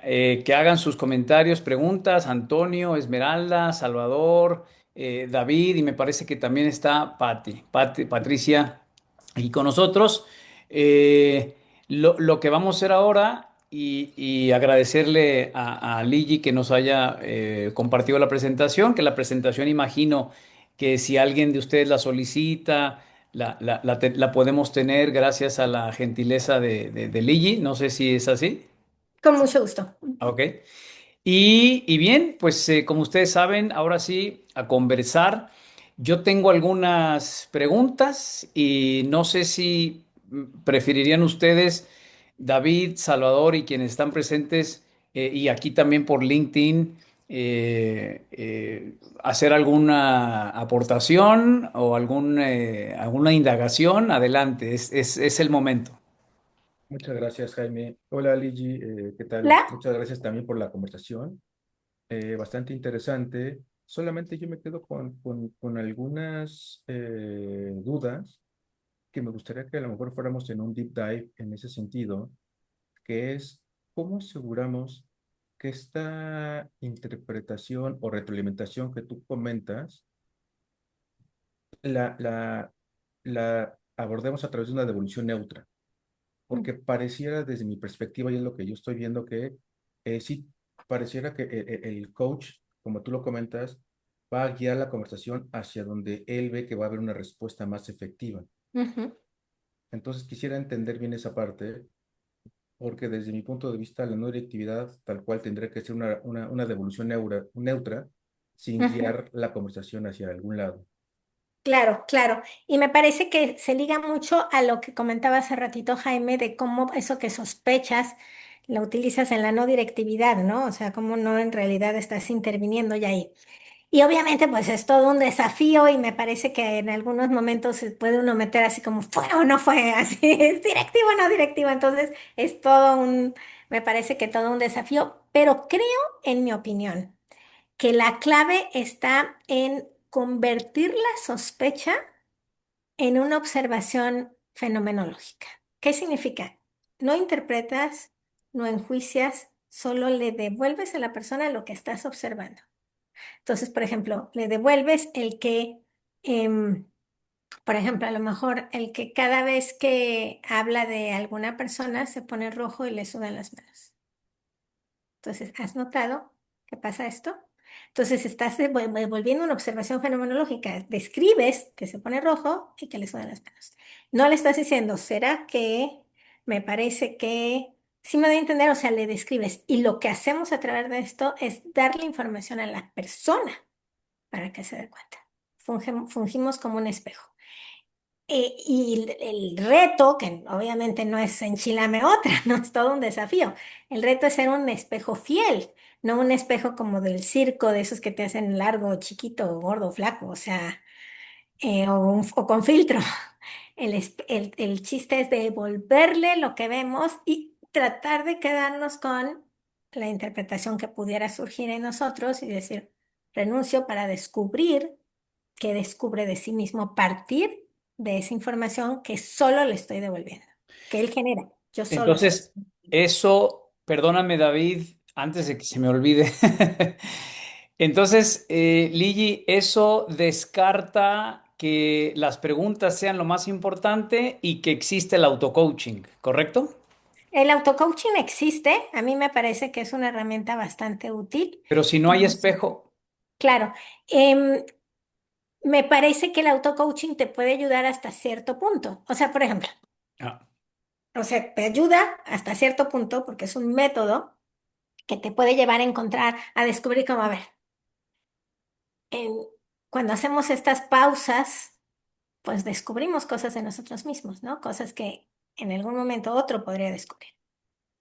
que hagan sus comentarios, preguntas. Antonio, Esmeralda, Salvador, David, y me parece que también está Patricia aquí con nosotros. Lo que vamos a hacer ahora y agradecerle a Ligi que nos haya compartido la presentación, que la presentación imagino que si alguien de ustedes la solicita, la podemos tener gracias a la gentileza de Ligi. No sé si es así. Con mucho gusto. Ok. Y bien, pues como ustedes saben, ahora sí, a conversar. Yo tengo algunas preguntas y no sé si preferirían ustedes, David, Salvador y quienes están presentes, y aquí también por LinkedIn, hacer alguna aportación o alguna indagación. Adelante, es el momento. Muchas gracias, Jaime. Hola, Ligi, ¿qué tal? ¿La? Muchas gracias también por la conversación. Bastante interesante. Solamente yo me quedo con algunas dudas que me gustaría que a lo mejor fuéramos en un deep dive en ese sentido, que es cómo aseguramos que esta interpretación o retroalimentación que tú comentas la, la, la abordemos a través de una devolución neutra. Porque pareciera desde mi perspectiva, y es lo que yo estoy viendo, que sí, pareciera que el coach, como tú lo comentas, va a guiar la conversación hacia donde él ve que va a haber una respuesta más efectiva. Ujú, Entonces quisiera entender bien esa parte, porque desde mi punto de vista, la no directividad tal cual tendría que ser una devolución neutra, sin ujú. guiar la conversación hacia algún lado. Claro, claro. Y me parece que se liga mucho a lo que comentaba hace ratito Jaime, de cómo eso que sospechas lo utilizas en la no directividad, ¿no? O sea, cómo no en realidad estás interviniendo ya ahí. Y obviamente pues es todo un desafío y me parece que en algunos momentos se puede uno meter así como fue o no fue, así es directivo o no directivo. Entonces es todo me parece que todo un desafío, pero creo, en mi opinión, que la clave está en convertir la sospecha en una observación fenomenológica. ¿Qué significa? No interpretas, no enjuicias, solo le devuelves a la persona lo que estás observando. Entonces, por ejemplo, le devuelves el que, em, por ejemplo, a lo mejor el que cada vez que habla de alguna persona se pone rojo y le sudan las manos. Entonces, ¿has notado que pasa esto? Entonces, estás devolviendo una observación fenomenológica. Describes que se pone rojo y que le sudan las manos. No le estás diciendo, ¿será que me parece que... Sí me doy a entender, o sea, le describes. Y lo que hacemos a través de esto es darle información a la persona para que se dé cuenta. Fungimos como un espejo. Y el reto, que obviamente no es enchilame otra, no es todo un desafío. El reto es ser un espejo fiel, no un espejo como del circo, de esos que te hacen largo, chiquito, gordo, flaco, o sea, o con filtro. El chiste es devolverle lo que vemos y tratar de quedarnos con la interpretación que pudiera surgir en nosotros y decir, renuncio para descubrir qué descubre de sí mismo a partir de esa información que solo le estoy devolviendo, que él genera. Yo solo se los... Entonces, eso, perdóname David, antes de que se me olvide. Entonces, Ligi, eso descarta que las preguntas sean lo más importante y que existe el auto-coaching, ¿correcto? El auto-coaching existe, a mí me parece que es una herramienta bastante útil. Pero si no hay espejo. Claro, em, me parece que el auto-coaching te puede ayudar hasta cierto punto. O sea, por ejemplo, Ah, o sea, te ayuda hasta cierto punto porque es un método que te puede llevar a encontrar, a descubrir cómo, a ver, en- cuando hacemos estas pausas, pues descubrimos cosas de nosotros mismos, ¿no? Cosas que en algún momento otro podría descubrir.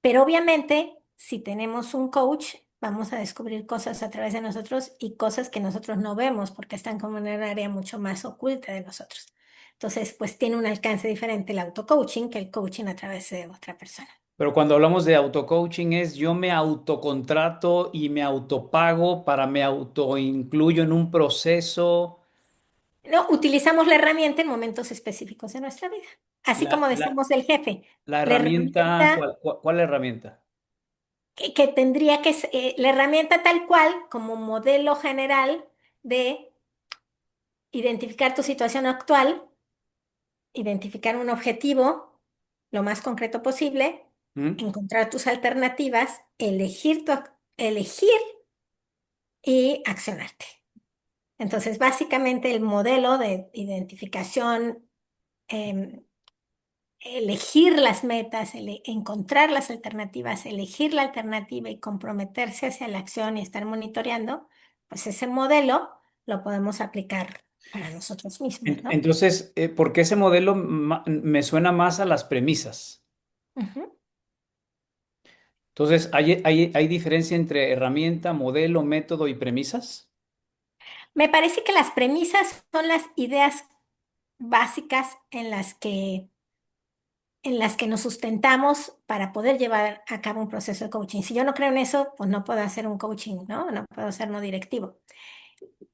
Pero obviamente, si tenemos un coach, vamos a descubrir cosas a través de nosotros y cosas que nosotros no vemos porque están como en un área mucho más oculta de nosotros. Entonces, pues tiene un alcance diferente el auto-coaching que el coaching a través de otra persona. pero cuando hablamos de auto-coaching es yo me autocontrato y me autopago para me autoincluyo en un proceso. No, utilizamos la herramienta en momentos específicos de nuestra vida. Así La, como la, decimos del jefe, la la herramienta, herramienta ¿cuál herramienta? que tendría que ser, la herramienta tal cual como modelo general de identificar tu situación actual, identificar un objetivo lo más concreto posible, ¿Mm? encontrar tus alternativas, elegir y accionarte. Entonces, básicamente el modelo de identificación, em, elegir las metas, encontrar las alternativas, elegir la alternativa y comprometerse hacia la acción y estar monitoreando, pues ese modelo lo podemos aplicar para nosotros mismos, ¿no? Entonces, ¿por qué ese modelo me suena más a las premisas? Ujú. Entonces, ¿hay diferencia entre herramienta, modelo, método y premisas? Me parece que las premisas son las ideas básicas en las que nos sustentamos para poder llevar a cabo un proceso de coaching. Si yo no creo en eso, pues no puedo hacer un coaching, ¿no? No puedo ser no directivo.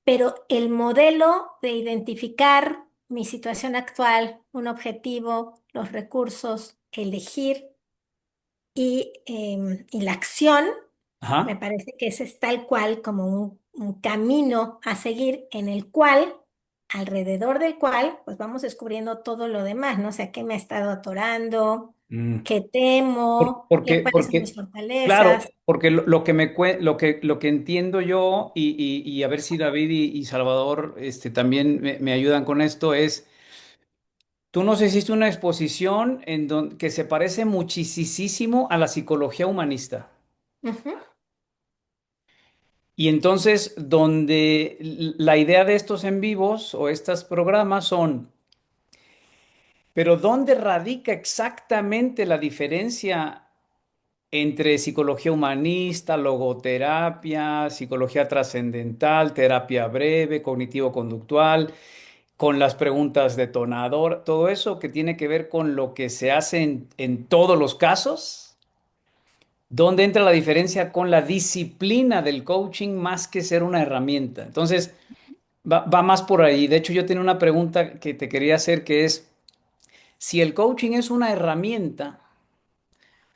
Pero el modelo de identificar mi situación actual, un objetivo, los recursos, elegir y la acción, me Ajá. parece que ese es tal cual como un camino a seguir en el cual, alrededor del cual, pues vamos descubriendo todo lo demás, ¿no? O sea, qué me ha estado atorando, Mm. qué temo, cuáles son mis Claro, fortalezas. porque lo que entiendo yo y a ver si David y Salvador también me ayudan con esto es, tú nos hiciste una exposición que se parece muchísimo a la psicología humanista. Ujú, Y entonces, donde la idea de estos en vivos o estos programas son, pero ¿dónde radica exactamente la diferencia entre psicología humanista, logoterapia, psicología trascendental, terapia breve, cognitivo-conductual, con las preguntas detonador, todo eso que tiene que ver con lo que se hace en todos los casos? ¿Dónde entra la diferencia con la disciplina del coaching más que ser una herramienta? Entonces, va más por ahí. De hecho, yo tenía una pregunta que te quería hacer que es, si el coaching es una herramienta,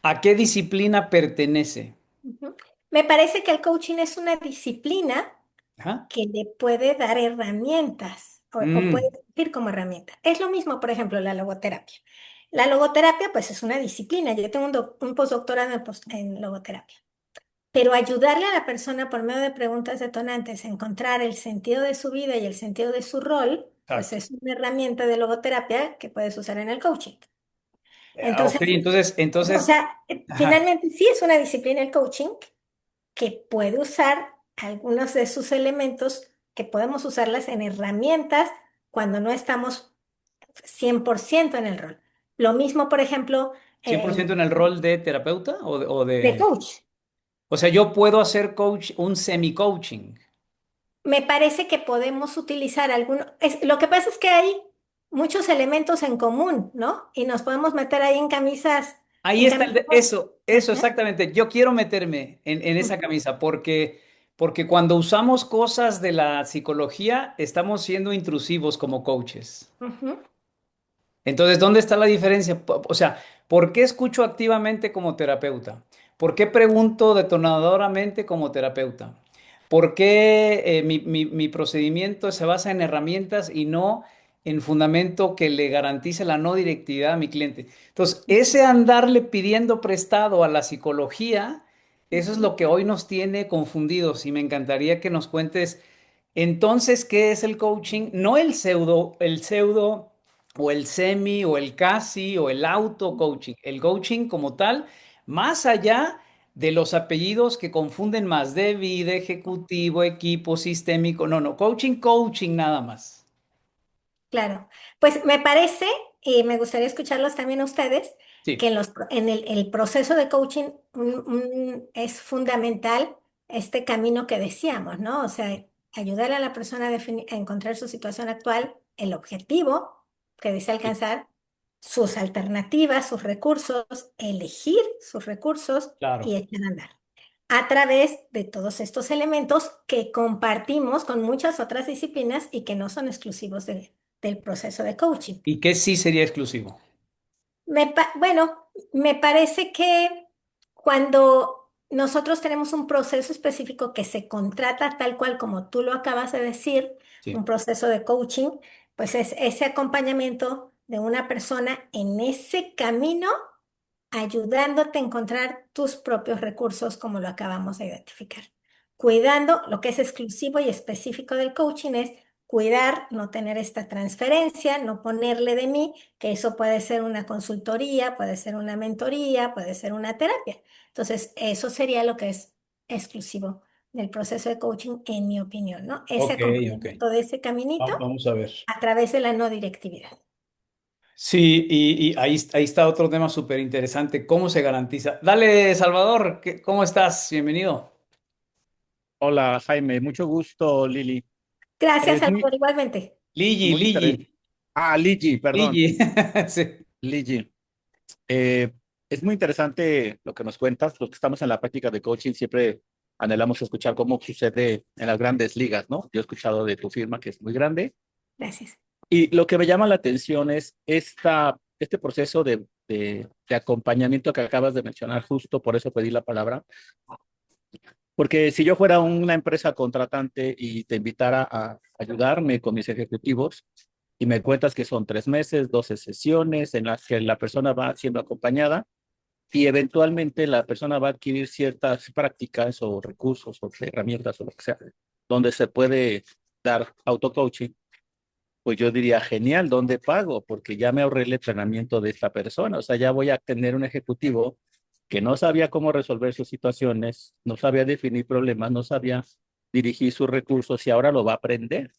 ¿a qué disciplina pertenece? ujú. Me parece que el coaching es una disciplina Ajá. que le puede dar herramientas o puede Mm, servir como herramienta. Es lo mismo, por ejemplo, la logoterapia. La logoterapia, pues es una disciplina. Yo tengo un postdoctorado en logoterapia. Pero ayudarle a la persona por medio de preguntas detonantes a encontrar el sentido de su vida y el sentido de su rol, pues exacto. es una herramienta de logoterapia que puedes usar en el coaching. Ok, Entonces, o entonces, sea, ajá. finalmente sí es una disciplina el coaching que puede usar algunos de sus elementos que podemos usarlas en herramientas cuando no estamos 100% en el rol. Lo mismo, por ejemplo, 100% en el rol de terapeuta o de coach. O sea, yo puedo hacer un semi-coaching. Me parece que podemos utilizar alguno. Lo que pasa es que hay muchos elementos en común, ¿no? Y nos podemos meter ahí Ahí en está camisas. eso Ajá, exactamente. Yo quiero meterme en esa ujú, camisa porque cuando usamos cosas de la psicología, estamos siendo intrusivos como coaches. ujú, Entonces, ¿dónde está la diferencia? O sea, ¿por qué escucho activamente como terapeuta? ¿Por qué pregunto detonadoramente como terapeuta? ¿Por qué mi procedimiento se basa en herramientas y no en fundamento que le garantice la no directividad a mi cliente? Entonces, ese andarle pidiendo prestado a la psicología, eso es ujú. lo que hoy nos tiene confundidos y me encantaría que nos cuentes entonces, ¿qué es el coaching? No el pseudo o el semi o el casi o el auto coaching. El coaching como tal, más allá de los apellidos que confunden más de vida, ejecutivo, equipo, sistémico. No, no, coaching, coaching nada más. Claro, pues me parece, y me gustaría escucharlos también a ustedes, que Sí, en el proceso de coaching es fundamental este camino que decíamos, ¿no? O sea, ayudar a la persona a encontrar su situación actual, el objetivo que desea sí, alcanzar, sus alternativas, sus recursos, elegir sus recursos y claro. echar a andar a través de todos estos elementos que compartimos con muchas otras disciplinas y que no son exclusivos del proceso de coaching. ¿Y qué sí sería exclusivo? Bueno, me parece que cuando nosotros tenemos un proceso específico que se contrata tal cual como tú lo acabas de decir, un Sí. proceso de coaching, pues es ese acompañamiento de una persona en ese camino ayudándote a encontrar tus propios recursos, como lo acabamos de identificar. Cuidando, lo que es exclusivo y específico del coaching es cuidar, no tener esta transferencia, no ponerle de mí, que eso puede ser una consultoría, puede ser una mentoría, puede ser una terapia. Entonces, eso sería lo que es exclusivo del proceso de coaching, en mi opinión, ¿no? Ese Ok, ok. acompañamiento de ese caminito Vamos a ver. a través de la no directividad. Sí, y ahí está otro tema súper interesante. ¿Cómo se garantiza? Dale, Salvador, ¿cómo estás? Bienvenido. Hola Jaime, mucho gusto Lili. Gracias, Es Salvador, igualmente. Ligi, muy interesante. Ligi, Ah, Ligi, perdón, Ligi. Sí. Ligi. Eh, es muy interesante lo que nos cuentas. Los que estamos en la práctica de coaching siempre anhelamos escuchar cómo sucede en las grandes ligas, ¿no? Yo he escuchado de tu firma que es muy grande Gracias. y lo que me llama la atención es este proceso de acompañamiento que acabas de mencionar, justo por eso pedí la palabra. Porque si yo fuera una empresa contratante y te invitara a ayudarme con mis ejecutivos y me cuentas que son 3 meses, 12 sesiones en las que la persona va siendo acompañada y eventualmente la persona va a adquirir ciertas prácticas o recursos o herramientas o lo que sea, donde se puede dar auto-coaching, pues yo diría, genial, ¿dónde pago? Porque ya me ahorré el entrenamiento de esta persona. O sea, ya voy a tener un ejecutivo que no sabía cómo resolver sus situaciones, no sabía definir problemas, no sabía dirigir sus recursos y ahora lo va a aprender.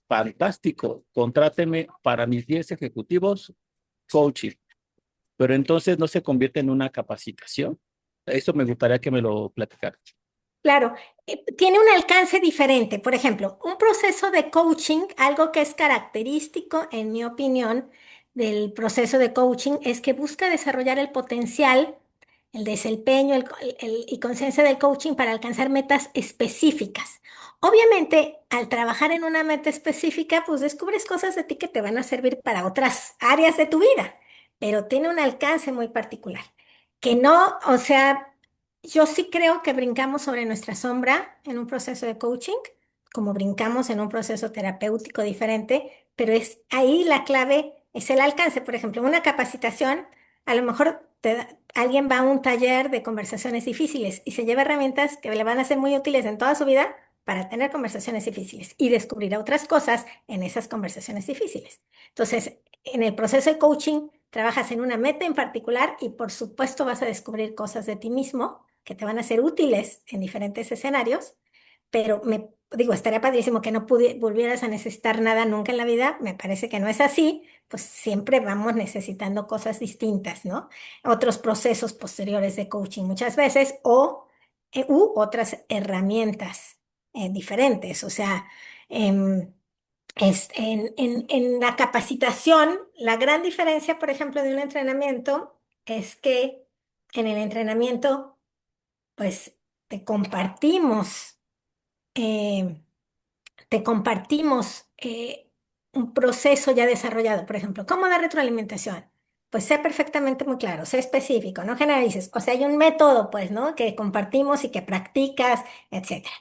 Fantástico, contráteme para mis 10 ejecutivos coaching, pero entonces no se convierte en una capacitación. Eso me gustaría que me lo platicara. Claro, tiene un alcance diferente. Por ejemplo, un proceso de coaching, algo que es característico, en mi opinión, del proceso de coaching es que busca desarrollar el potencial, el desempeño y conciencia del coaching para alcanzar metas específicas. Obviamente, al trabajar en una meta específica, pues descubres cosas de ti que te van a servir para otras áreas de tu vida, pero tiene un alcance muy particular. Que no, o sea, yo sí creo que brincamos sobre nuestra sombra en un proceso de coaching, como brincamos en un proceso terapéutico diferente, pero es ahí la clave, es el alcance. Por ejemplo, una capacitación, a lo mejor alguien va a un taller de conversaciones difíciles y se lleva herramientas que le van a ser muy útiles en toda su vida para tener conversaciones difíciles y descubrir otras cosas en esas conversaciones difíciles. Entonces, en el proceso de coaching, trabajas en una meta en particular y por supuesto vas a descubrir cosas de ti mismo que te van a ser útiles en diferentes escenarios, pero me digo, estaría padrísimo que no volvieras a necesitar nada nunca en la vida, me parece que no es así, pues siempre vamos necesitando cosas distintas, ¿no? Otros procesos posteriores de coaching muchas veces o u otras herramientas diferentes. O sea, em, en la capacitación, la gran diferencia, por ejemplo, de un entrenamiento es que en el entrenamiento, pues, te compartimos. em, te compartimos un proceso ya desarrollado. Por ejemplo, ¿cómo dar retroalimentación? Pues sé perfectamente muy claro, sé específico, no generalices. O sea, hay un método, pues, ¿no? Que compartimos y que practicas, etcétera.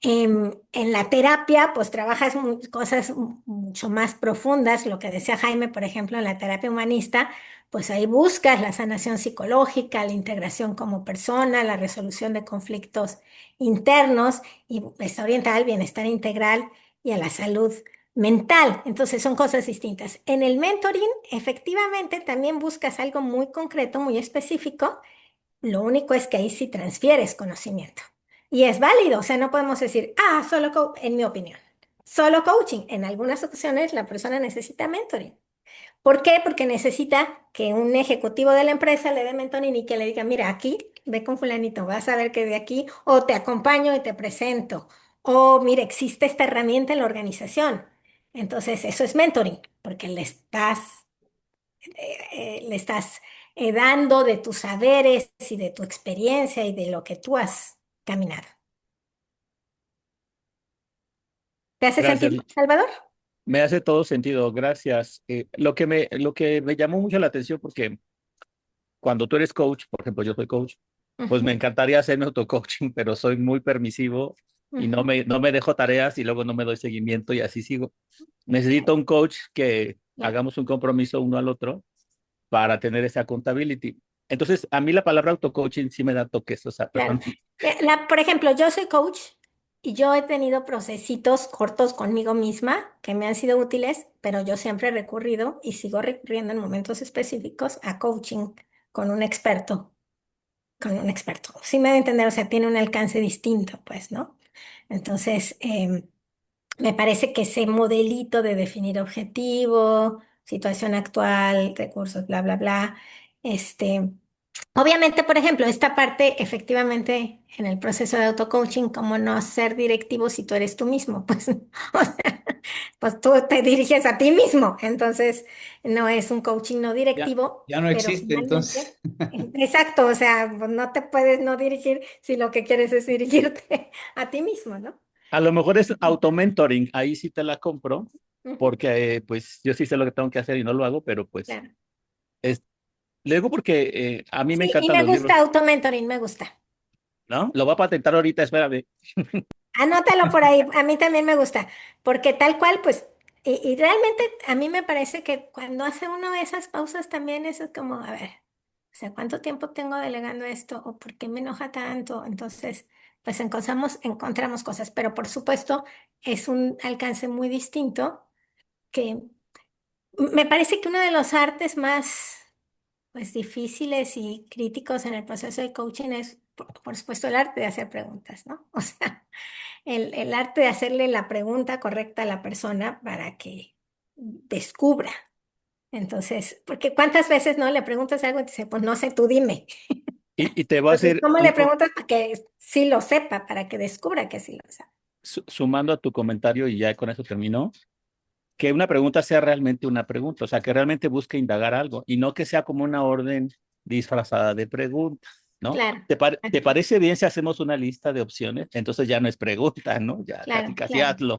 En la terapia, pues trabajas cosas mucho más profundas, lo que decía Jaime, por ejemplo, en la terapia humanista, pues ahí buscas la sanación psicológica, la integración como persona, la resolución de conflictos internos y está orientada al bienestar integral y a la salud mental. Entonces son cosas distintas. En el mentoring, efectivamente, también buscas algo muy concreto, muy específico. Lo único es que ahí sí transfieres conocimiento. Y es válido, o sea, no podemos decir, en mi opinión, solo coaching. En algunas ocasiones la persona necesita mentoring. ¿Por qué? Porque necesita que un ejecutivo de la empresa le dé mentoring y que le diga, mira, aquí, ve con fulanito, vas a ver que de aquí, o te acompaño y te presento, o mira, existe esta herramienta en la organización. Entonces, eso es mentoring, porque le estás dando de tus saberes y de tu experiencia y de lo que tú has caminado. ¿Te hace Gracias. sentido, Salvador? Me hace todo sentido, gracias. Lo que me llamó mucho la atención, porque cuando tú eres coach, por ejemplo, yo soy coach, pues me Ujú, encantaría hacerme auto-coaching, pero soy muy permisivo y no ujú, me, no me dejo tareas y luego no me doy seguimiento y así sigo. claro, Necesito un coach que claro. hagamos un compromiso uno al otro para tener esa accountability. Entonces, a mí la palabra auto-coaching sí me da toques, o sea, Claro. perdón. Por ejemplo, yo soy coach y yo he tenido procesitos cortos conmigo misma que me han sido útiles, pero yo siempre he recurrido y sigo recurriendo en momentos específicos a coaching con un experto, con un experto. Sí me da a entender, o sea, tiene un alcance distinto, pues, ¿no? Entonces, me parece que ese modelito de definir objetivo, situación actual, recursos, bla, bla, bla, este, obviamente, por ejemplo, esta parte, efectivamente, en el proceso de auto-coaching, como no ser directivo si tú eres tú mismo, pues, o sea, pues tú te diriges a ti mismo, entonces no es un coaching no Ya, directivo, ya no pero existe, finalmente, entonces. exacto, o sea, pues no te puedes no dirigir si lo que quieres es dirigirte a ti mismo, ¿no? A lo mejor es auto-mentoring, ahí sí te la compro, Ujú, porque pues yo sí sé lo que tengo que hacer y no lo hago, pero pues claro. es, luego porque a mí me Sí, y encantan me los gusta libros, auto-mentoring, me gusta. ¿no? Lo voy a patentar ahorita, espérame. Anótalo por ahí, a mí también me gusta, porque tal cual, pues, y realmente a mí me parece que cuando hace uno esas pausas también eso es como, a ver, o sea, ¿cuánto tiempo tengo delegando esto? ¿O por qué me enoja tanto? Entonces, pues encontramos cosas, pero por supuesto es un alcance muy distinto que me parece que uno de los artes más, pues, difíciles y críticos en el proceso de coaching es, por supuesto, el arte de hacer preguntas, ¿no? O sea, el arte de hacerle la pregunta correcta a la persona para que descubra. Entonces, porque ¿cuántas veces no le preguntas algo y te dice, pues no sé, tú dime? Y te voy a Entonces, hacer ¿cómo le preguntas para que sí lo sepa, para que descubra que sí lo sabe? sumando a tu comentario y ya con eso termino, que una pregunta sea realmente una pregunta, o sea, que realmente busque indagar algo y no que sea como una orden disfrazada de preguntas, ¿no? Claro, ¿Te parece bien si hacemos una lista de opciones? Entonces ya no es pregunta, ¿no? Ya casi, claro, casi claro, hazlo.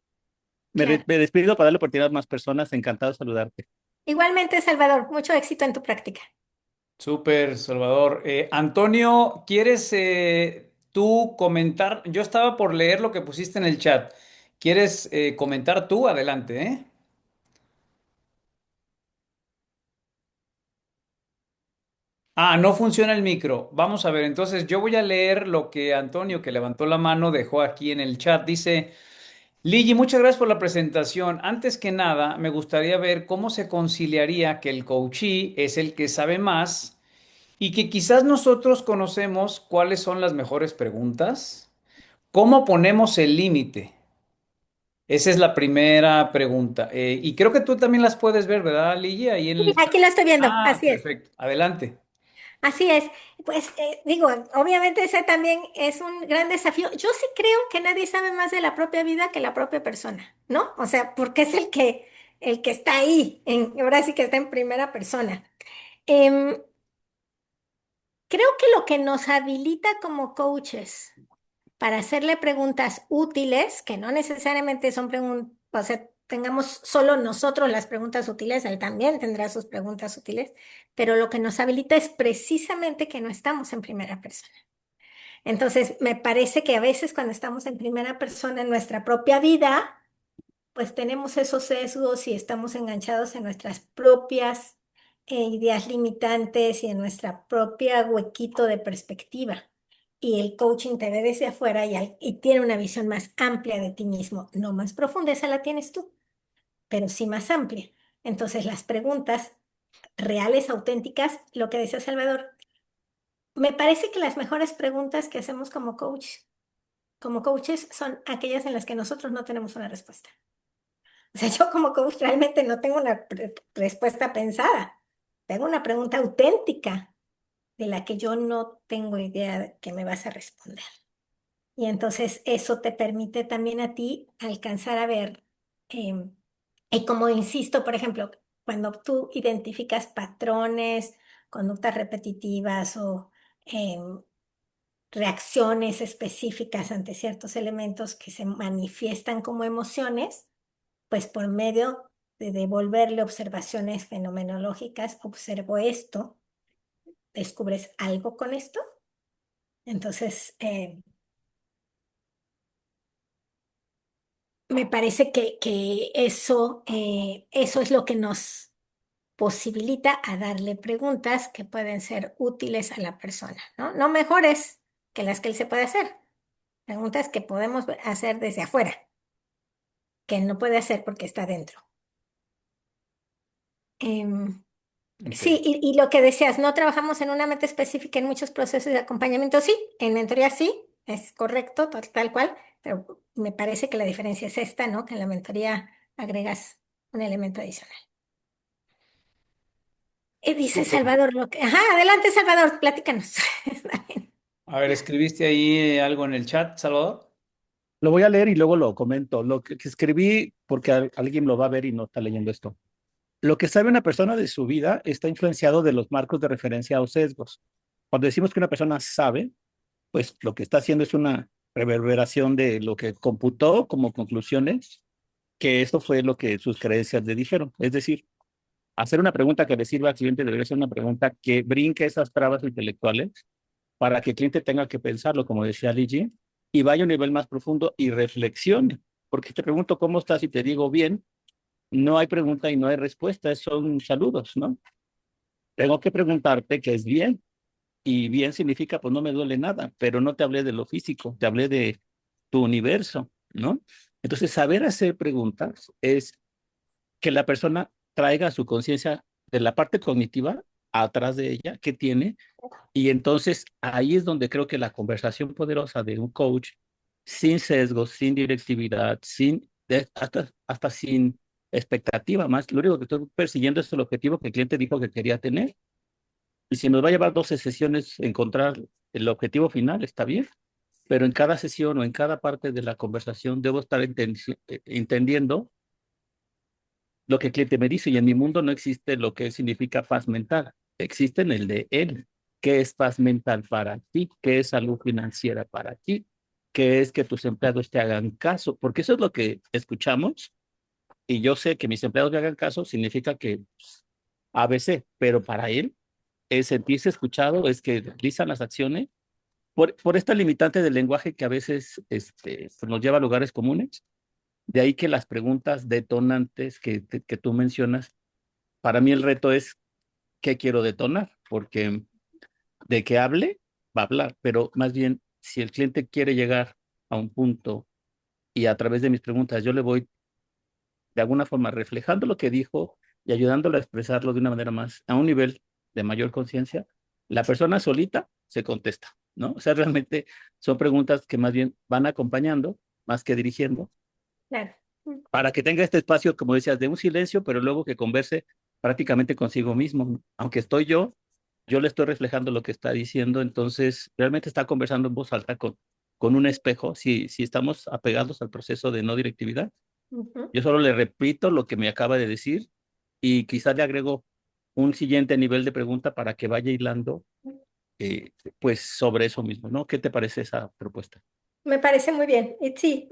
claro. Me despido para darle oportunidad a más personas. Encantado de saludarte. Igualmente, Salvador, mucho éxito en tu práctica. Súper, Salvador. Antonio, ¿quieres tú comentar? Yo estaba por leer lo que pusiste en el chat. ¿Quieres comentar tú? Adelante, ¿eh? Ah, no funciona el micro. Vamos a ver, entonces yo voy a leer lo que Antonio, que levantó la mano, dejó aquí en el chat. Dice, Ligi, muchas gracias por la presentación. Antes que nada, me gustaría ver cómo se conciliaría que el coachee es el que sabe más y que quizás nosotros conocemos cuáles son las mejores preguntas. ¿Cómo ponemos el límite? Esa es la primera pregunta. Y creo que tú también las puedes ver, ¿verdad, Ligi? Ahí en Sí, el chat. aquí lo estoy viendo, Ah, así es. perfecto. Adelante. Así es. Pues digo, obviamente ese también es un gran desafío. Yo sí creo que nadie sabe más de la propia vida que la propia persona, ¿no? O sea, porque es el que está ahí, ahora sí que está en primera persona. Em, Creo que lo que nos habilita como coaches para hacerle preguntas útiles, que no necesariamente son preguntas, o sea, tengamos solo nosotros las preguntas útiles, él también tendrá sus preguntas útiles, pero lo que nos habilita es precisamente que no estamos en primera persona. Entonces, me parece que a veces cuando estamos en primera persona en nuestra propia vida, pues tenemos esos sesgos y estamos enganchados en nuestras propias ideas limitantes y en nuestra propia huequito de perspectiva. Y el coaching te ve desde afuera y tiene una visión más amplia de ti mismo, no más profunda, esa la tienes tú, pero sí más amplia. Entonces, las preguntas reales, auténticas, lo que decía Salvador, me parece que las mejores preguntas que hacemos como coaches, son aquellas en las que nosotros no tenemos una respuesta. O sea, yo como coach realmente no tengo una respuesta pensada. Tengo una pregunta auténtica de la que yo no tengo idea de que me vas a responder. Y entonces eso te permite también a ti alcanzar a ver, em, y como insisto, por ejemplo, cuando tú identificas patrones, conductas repetitivas o reacciones específicas ante ciertos elementos que se manifiestan como emociones, pues por medio de devolverle observaciones fenomenológicas, observo esto, descubres algo con esto. Entonces, me parece que eso es lo que nos posibilita a darle preguntas que pueden ser útiles a la persona, ¿no? No mejores que las que él se puede hacer, preguntas que podemos hacer desde afuera, que él no puede hacer porque está dentro. Em, Ok. Sí, y lo que decías, no trabajamos en una meta específica en muchos procesos de acompañamiento, sí, en mentoría sí, es correcto, tal cual, pero me parece que la diferencia es esta, ¿no? Que en la mentoría agregas un elemento adicional. Dice Súper. Salvador, ajá, adelante Salvador, platícanos. A ver, ¿escribiste ahí algo en el chat, Salvador? Lo voy a leer y luego lo comento. Lo que escribí, porque alguien lo va a ver y no está leyendo esto. Lo que sabe una persona de su vida está influenciado de los marcos de referencia o sesgos. Cuando decimos que una persona sabe, pues lo que está haciendo es una reverberación de lo que computó como conclusiones, que eso fue lo que sus creencias le dijeron. Es decir, hacer una pregunta que le sirva al cliente debería ser una pregunta que brinque esas trabas intelectuales para que el cliente tenga que pensarlo, como decía Ligi, y vaya a un nivel más profundo y reflexione. Porque te pregunto cómo estás y te digo bien, no hay pregunta y no hay respuesta, son saludos, ¿no? Tengo que preguntarte qué es bien, y bien significa, pues no me duele nada, pero no te hablé de lo físico, te hablé de tu universo, ¿no? Entonces, saber hacer preguntas es que la persona traiga su conciencia de la parte cognitiva atrás de ella que tiene, y entonces ahí es donde creo que la conversación poderosa de un coach, sin sesgos, sin directividad, hasta sin expectativa más, lo único que estoy persiguiendo es el objetivo que el cliente dijo que quería tener. Y si nos va a llevar 12 sesiones encontrar el objetivo final, está bien, pero en cada sesión o en cada parte de la conversación debo estar entendiendo lo que el cliente me dice. Y en mi mundo no existe lo que significa paz mental, existe en el de él. ¿Qué es paz mental para ti? ¿Qué es salud financiera para ti? ¿Qué es que tus empleados te hagan caso? Porque eso es lo que escuchamos, y yo sé que mis empleados me hagan caso significa que pues, ABC, pero para él es sentirse escuchado, es que realizan las acciones por esta limitante del lenguaje que a veces pues nos lleva a lugares comunes. De ahí que las preguntas detonantes que tú mencionas, para mí el reto es qué quiero detonar, porque de que hable, va a hablar, pero más bien si el cliente quiere llegar a un punto y a través de mis preguntas yo le voy de alguna forma reflejando lo que dijo y ayudándolo a expresarlo de una manera más, a un nivel de mayor conciencia, la persona solita se contesta, ¿no? O sea, realmente son preguntas que más bien van acompañando, más que dirigiendo, Claro. para que tenga este espacio, como decías, de un silencio, pero luego que converse prácticamente consigo mismo. Aunque estoy yo, yo le estoy reflejando lo que está diciendo, entonces realmente está conversando en voz alta con un espejo, si estamos apegados al proceso de no directividad. Ujú. Yo solo le repito lo que me acaba de decir y quizás le agrego un siguiente nivel de pregunta para que vaya hilando, eh, pues sobre eso mismo, ¿no? ¿Qué te parece esa propuesta? Me parece muy bien. Y sí,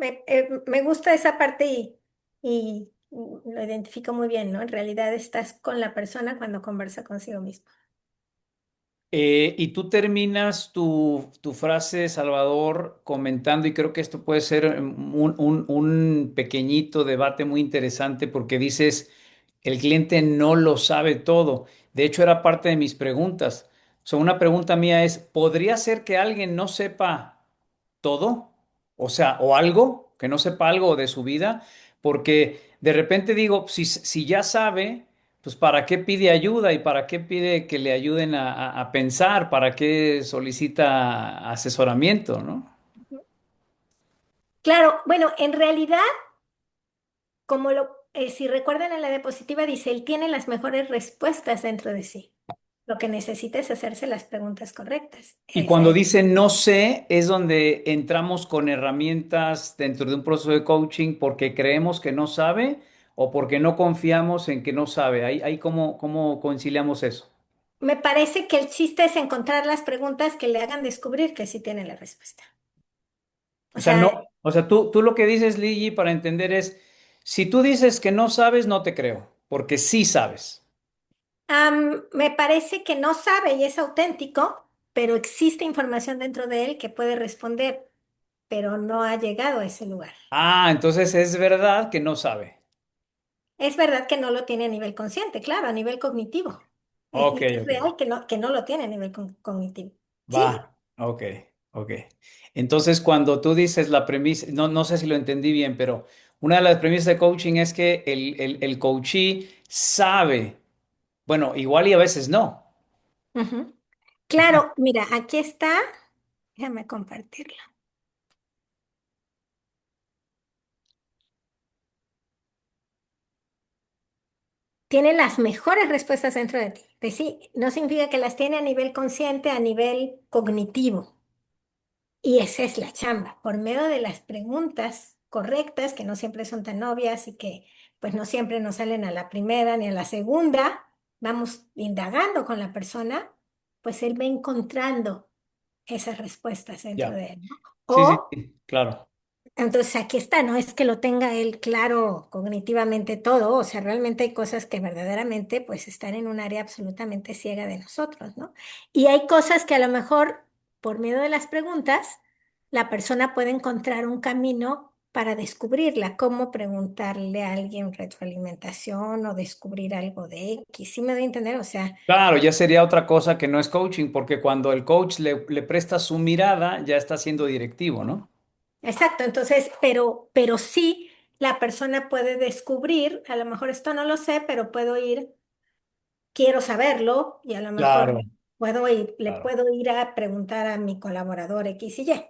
me gusta esa parte y lo identifico muy bien, ¿no? En realidad estás con la persona cuando conversa consigo mismo. Y tú terminas tu frase, Salvador, comentando, y creo que esto puede ser un pequeñito debate muy interesante porque dices, el cliente no lo sabe todo. De hecho, era parte de mis preguntas. Una pregunta mía es, ¿podría ser que alguien no sepa todo? O sea, o algo, que no sepa algo de su vida, porque de repente digo, si ya sabe, pues ¿para qué pide ayuda y para qué pide que le ayuden a pensar? ¿Para qué solicita asesoramiento, no? Claro, bueno, en realidad, si recuerdan en la diapositiva, dice, él tiene las mejores respuestas dentro de sí. Lo que necesita es hacerse las preguntas correctas. Y Esa cuando es. dice no sé, es donde entramos con herramientas dentro de un proceso de coaching porque creemos que no sabe o porque no confiamos en que no sabe. Ahí cómo conciliamos eso. Me parece que el chiste es encontrar las preguntas que le hagan descubrir que sí tiene la respuesta. O O sea, no, sea, o sea, tú lo que dices, Ligi, para entender es, si tú dices que no sabes, no te creo, porque sí sabes. me parece que no sabe y es auténtico, pero existe información dentro de él que puede responder, pero no ha llegado a ese lugar. Ah, entonces es verdad que no sabe. Es verdad que no lo tiene a nivel consciente, claro, a nivel cognitivo. Ok, Es ok. real que no lo tiene a nivel cognitivo. Sí. Va, ok, ok. Entonces, cuando tú dices la premisa, no sé si lo entendí bien, pero una de las premisas de coaching es que el coachee sabe, bueno, igual y a veces no. Ujú. Claro, mira, aquí está. Déjame compartirlo. Tiene las mejores respuestas dentro de ti. De sí, no significa que las tiene a nivel consciente, a nivel cognitivo. Y esa es la chamba, por medio de las preguntas correctas, que no siempre son tan obvias y que pues no siempre nos salen a la primera ni a la segunda, vamos indagando con la persona, pues él va encontrando esas respuestas dentro Ya. de él, ¿no? Sí, sí, O sí, claro. entonces aquí está, no es que lo tenga él claro cognitivamente todo, o sea, realmente hay cosas que verdaderamente pues están en un área absolutamente ciega de nosotros, ¿no? Y hay cosas que a lo mejor por medio de las preguntas la persona puede encontrar un camino para descubrirla, como preguntarle a alguien retroalimentación o descubrir algo de X, ¿sí me doy a entender? O sea, Claro, ya sería otra cosa que no es coaching, porque cuando el coach le presta su mirada, ya está siendo directivo, ¿no? exacto, entonces, pero sí la persona puede descubrir, a lo mejor esto no lo sé, pero puedo ir quiero saberlo y a lo mejor Claro, le claro. puedo ir a preguntar a mi colaborador X y Y.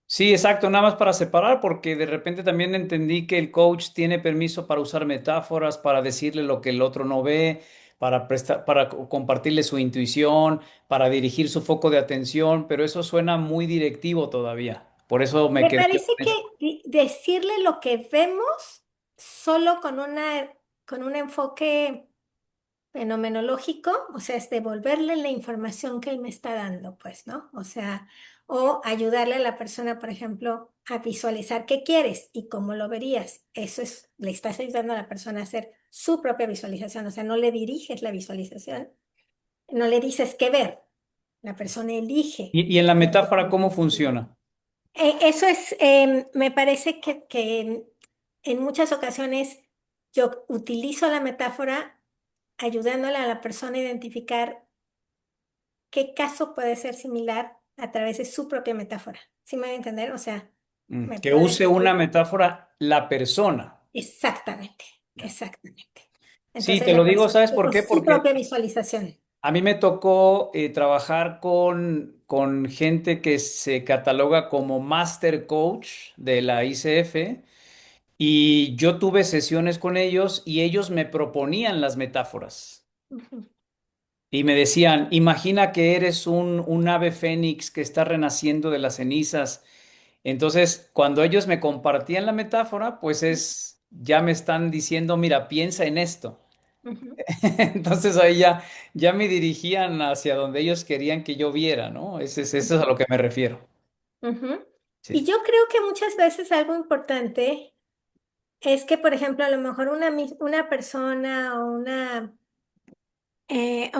Sí, exacto, nada más para separar, porque de repente también entendí que el coach tiene permiso para usar metáforas, para decirle lo que el otro no ve, para prestar, para compartirle su intuición, para dirigir su foco de atención, pero eso suena muy directivo todavía. Por eso me Me quedé yo parece con que eso. decirle lo que vemos solo con un enfoque fenomenológico, o sea, es devolverle la información que él me está dando, pues, ¿no? O sea, o ayudarle a la persona, por ejemplo, a visualizar qué quieres y cómo lo verías. Eso es, le estás ayudando a la persona a hacer su propia visualización, o sea, no le diriges la visualización, no le dices qué ver, la persona elige. Y en la metáfora, ¿cómo funciona? Eso es, me parece que en muchas ocasiones yo utilizo la metáfora ayudándole a la persona a identificar qué caso puede ser similar a través de su propia metáfora. ¿Sí me voy a entender? O sea, me Que puede use una decir metáfora la persona. exactamente, Ya. exactamente. Sí, Entonces te lo la digo, persona ¿sabes por hizo qué? su Porque propia visualización. a mí me tocó trabajar con gente que se cataloga como Master Coach de la ICF y yo tuve sesiones con ellos y ellos me proponían las metáforas. Ujú. y me decían, imagina que eres un ave fénix que está renaciendo de las cenizas. Entonces, cuando ellos me compartían la metáfora, pues ya me están diciendo, mira, piensa en esto. Ujú, Entonces ahí ya me dirigían hacia donde ellos querían que yo viera, ¿no? Eso es a lo ujú, que me refiero. ujú. Y Sí. yo creo que muchas veces algo importante es que, por ejemplo, a lo mejor una persona o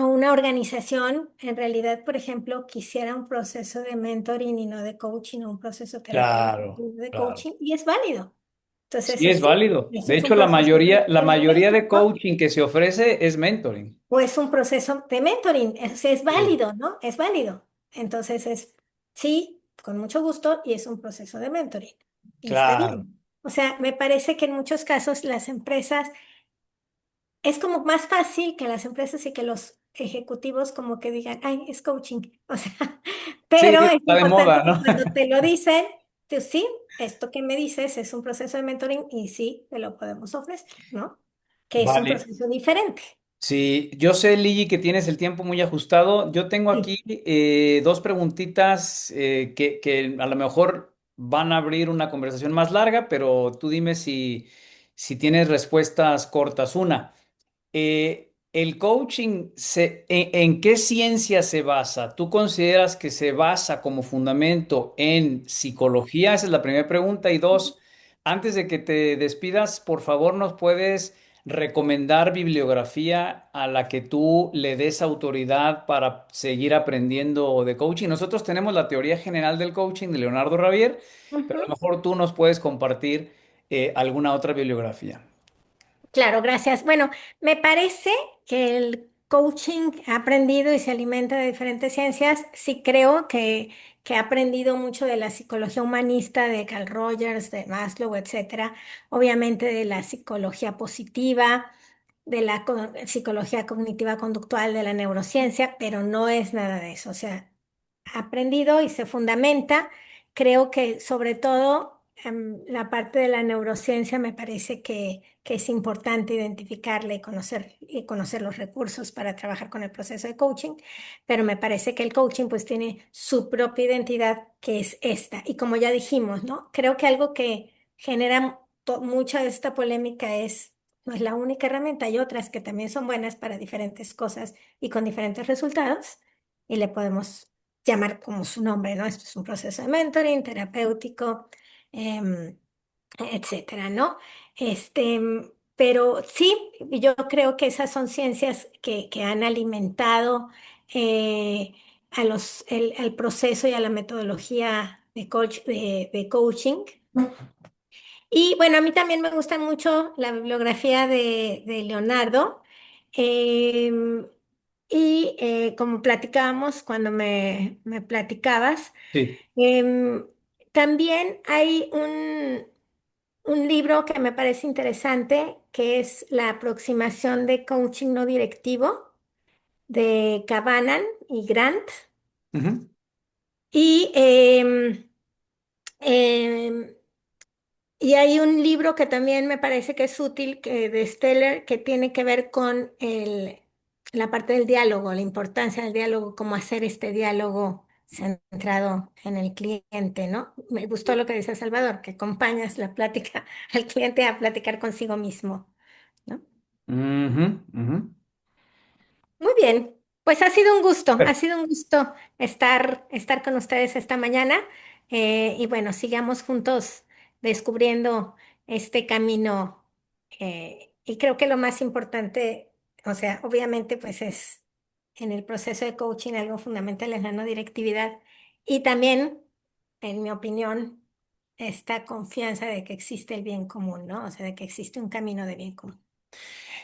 una organización, en realidad, por ejemplo, quisiera un proceso de mentoring y no de coaching, o un proceso terapéutico Claro, de claro. coaching, y es válido. Entonces, Sí, es sí, válido. ese De es un hecho, la proceso mayoría, la mayoría de terapéutico coaching que se ofrece es mentoring. o es un proceso de mentoring. Es Sí. válido, ¿no? Es válido. Entonces, sí, con mucho gusto, y es un proceso de mentoring. Y está Claro. bien. O sea, me parece que en muchos casos las empresas es como más fácil que las empresas y que los ejecutivos como que digan, ay, es coaching. O sea, Sí, pero es está de importante moda, que ¿no? cuando te lo dicen, tú sí, esto que me dices es un proceso de mentoring y sí, te lo podemos ofrecer, ¿no? Que es un Vale. proceso diferente. Sí, yo sé, Ligi, que tienes el tiempo muy ajustado. Yo tengo Sí. aquí dos preguntitas que a lo mejor van a abrir una conversación más larga, pero tú dime si tienes respuestas cortas. Una. El coaching, ¿en qué ciencia se basa? ¿Tú consideras que se basa como fundamento en psicología? Esa es la primera pregunta. Y dos, antes de que te despidas, por favor, ¿nos puedes recomendar bibliografía a la que tú le des autoridad para seguir aprendiendo de coaching? Nosotros tenemos la teoría general del coaching de Leonardo Ravier, pero a lo Ujú. mejor tú nos puedes compartir alguna otra bibliografía. Claro, gracias. Bueno, me parece que el coaching ha aprendido y se alimenta de diferentes ciencias. Sí creo que ha aprendido mucho de la psicología humanista de Carl Rogers, de Maslow, etcétera. Obviamente de la psicología positiva, de la psicología cognitiva conductual, de la neurociencia, pero no es nada de eso. O sea, ha aprendido y se fundamenta. Creo que sobre todo la parte de la neurociencia me parece que es importante identificarla y conocer los recursos para trabajar con el proceso de coaching, pero me parece que el coaching pues tiene su propia identidad que es esta. Y como ya dijimos, ¿no? Creo que algo que genera mucha de esta polémica no es la única herramienta, hay otras que también son buenas para diferentes cosas y con diferentes resultados, y le podemos llamar como su nombre, ¿no? Esto es un proceso de mentoring terapéutico, em, etcétera, ¿no? Este, pero sí, yo creo que esas son ciencias que han alimentado al proceso y a la metodología de coaching. Y bueno, a mí también me gusta mucho la bibliografía de Leonardo. em, como platicábamos cuando me platicabas, Sí. em, también hay un libro que me parece interesante, que es La aproximación de coaching no directivo de Cabanan y Grant. Ujú. Y, em, y hay un libro que también me parece que es útil, de Steller, que tiene que ver con la parte del diálogo, la importancia del diálogo, cómo hacer este diálogo centrado en el cliente, ¿no? Me gustó lo que dice Salvador, que acompañas la plática al cliente a platicar consigo mismo, ¿no? Ujú, ujú. Muy bien, pues ha sido un gusto estar con ustedes esta mañana, y bueno, sigamos juntos descubriendo este camino, y creo que lo más importante, o sea, obviamente pues es en el proceso de coaching algo fundamental es la no directividad y también, en mi opinión, esta confianza de que existe el bien común, ¿no? O sea, de que existe un camino de bien común.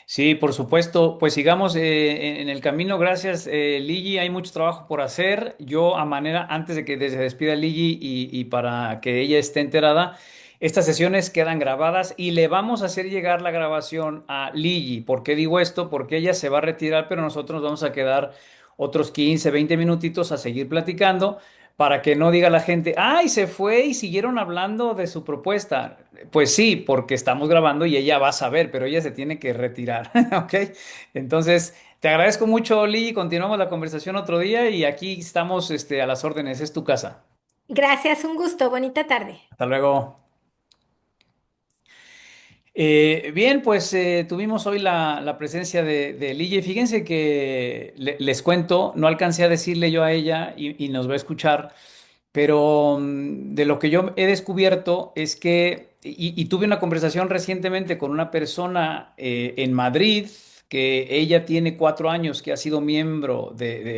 Sí, por supuesto. Pues sigamos en el camino. Gracias, Ligi. Hay mucho trabajo por hacer. Yo, antes de que se despida Ligi y para que ella esté enterada, estas sesiones quedan grabadas y le vamos a hacer llegar la grabación a Ligi. ¿Por qué digo esto? Porque ella se va a retirar, pero nosotros nos vamos a quedar otros 15, 20 minutitos a seguir platicando para que no diga la gente, ay, se fue y siguieron hablando de su propuesta. Pues sí, porque estamos grabando y ella va a saber, pero ella se tiene que retirar, ¿ok? Entonces, te agradezco mucho, Oli, continuamos la conversación otro día y aquí estamos, a las órdenes, es tu casa. Gracias, un gusto, bonita tarde. Hasta luego. Bien, pues tuvimos hoy la presencia de Lille. Fíjense que les cuento, no alcancé a decirle yo a ella y nos va a escuchar, pero de lo que yo he descubierto es que, y tuve una conversación recientemente con una persona en Madrid, que ella tiene 4 años que ha sido miembro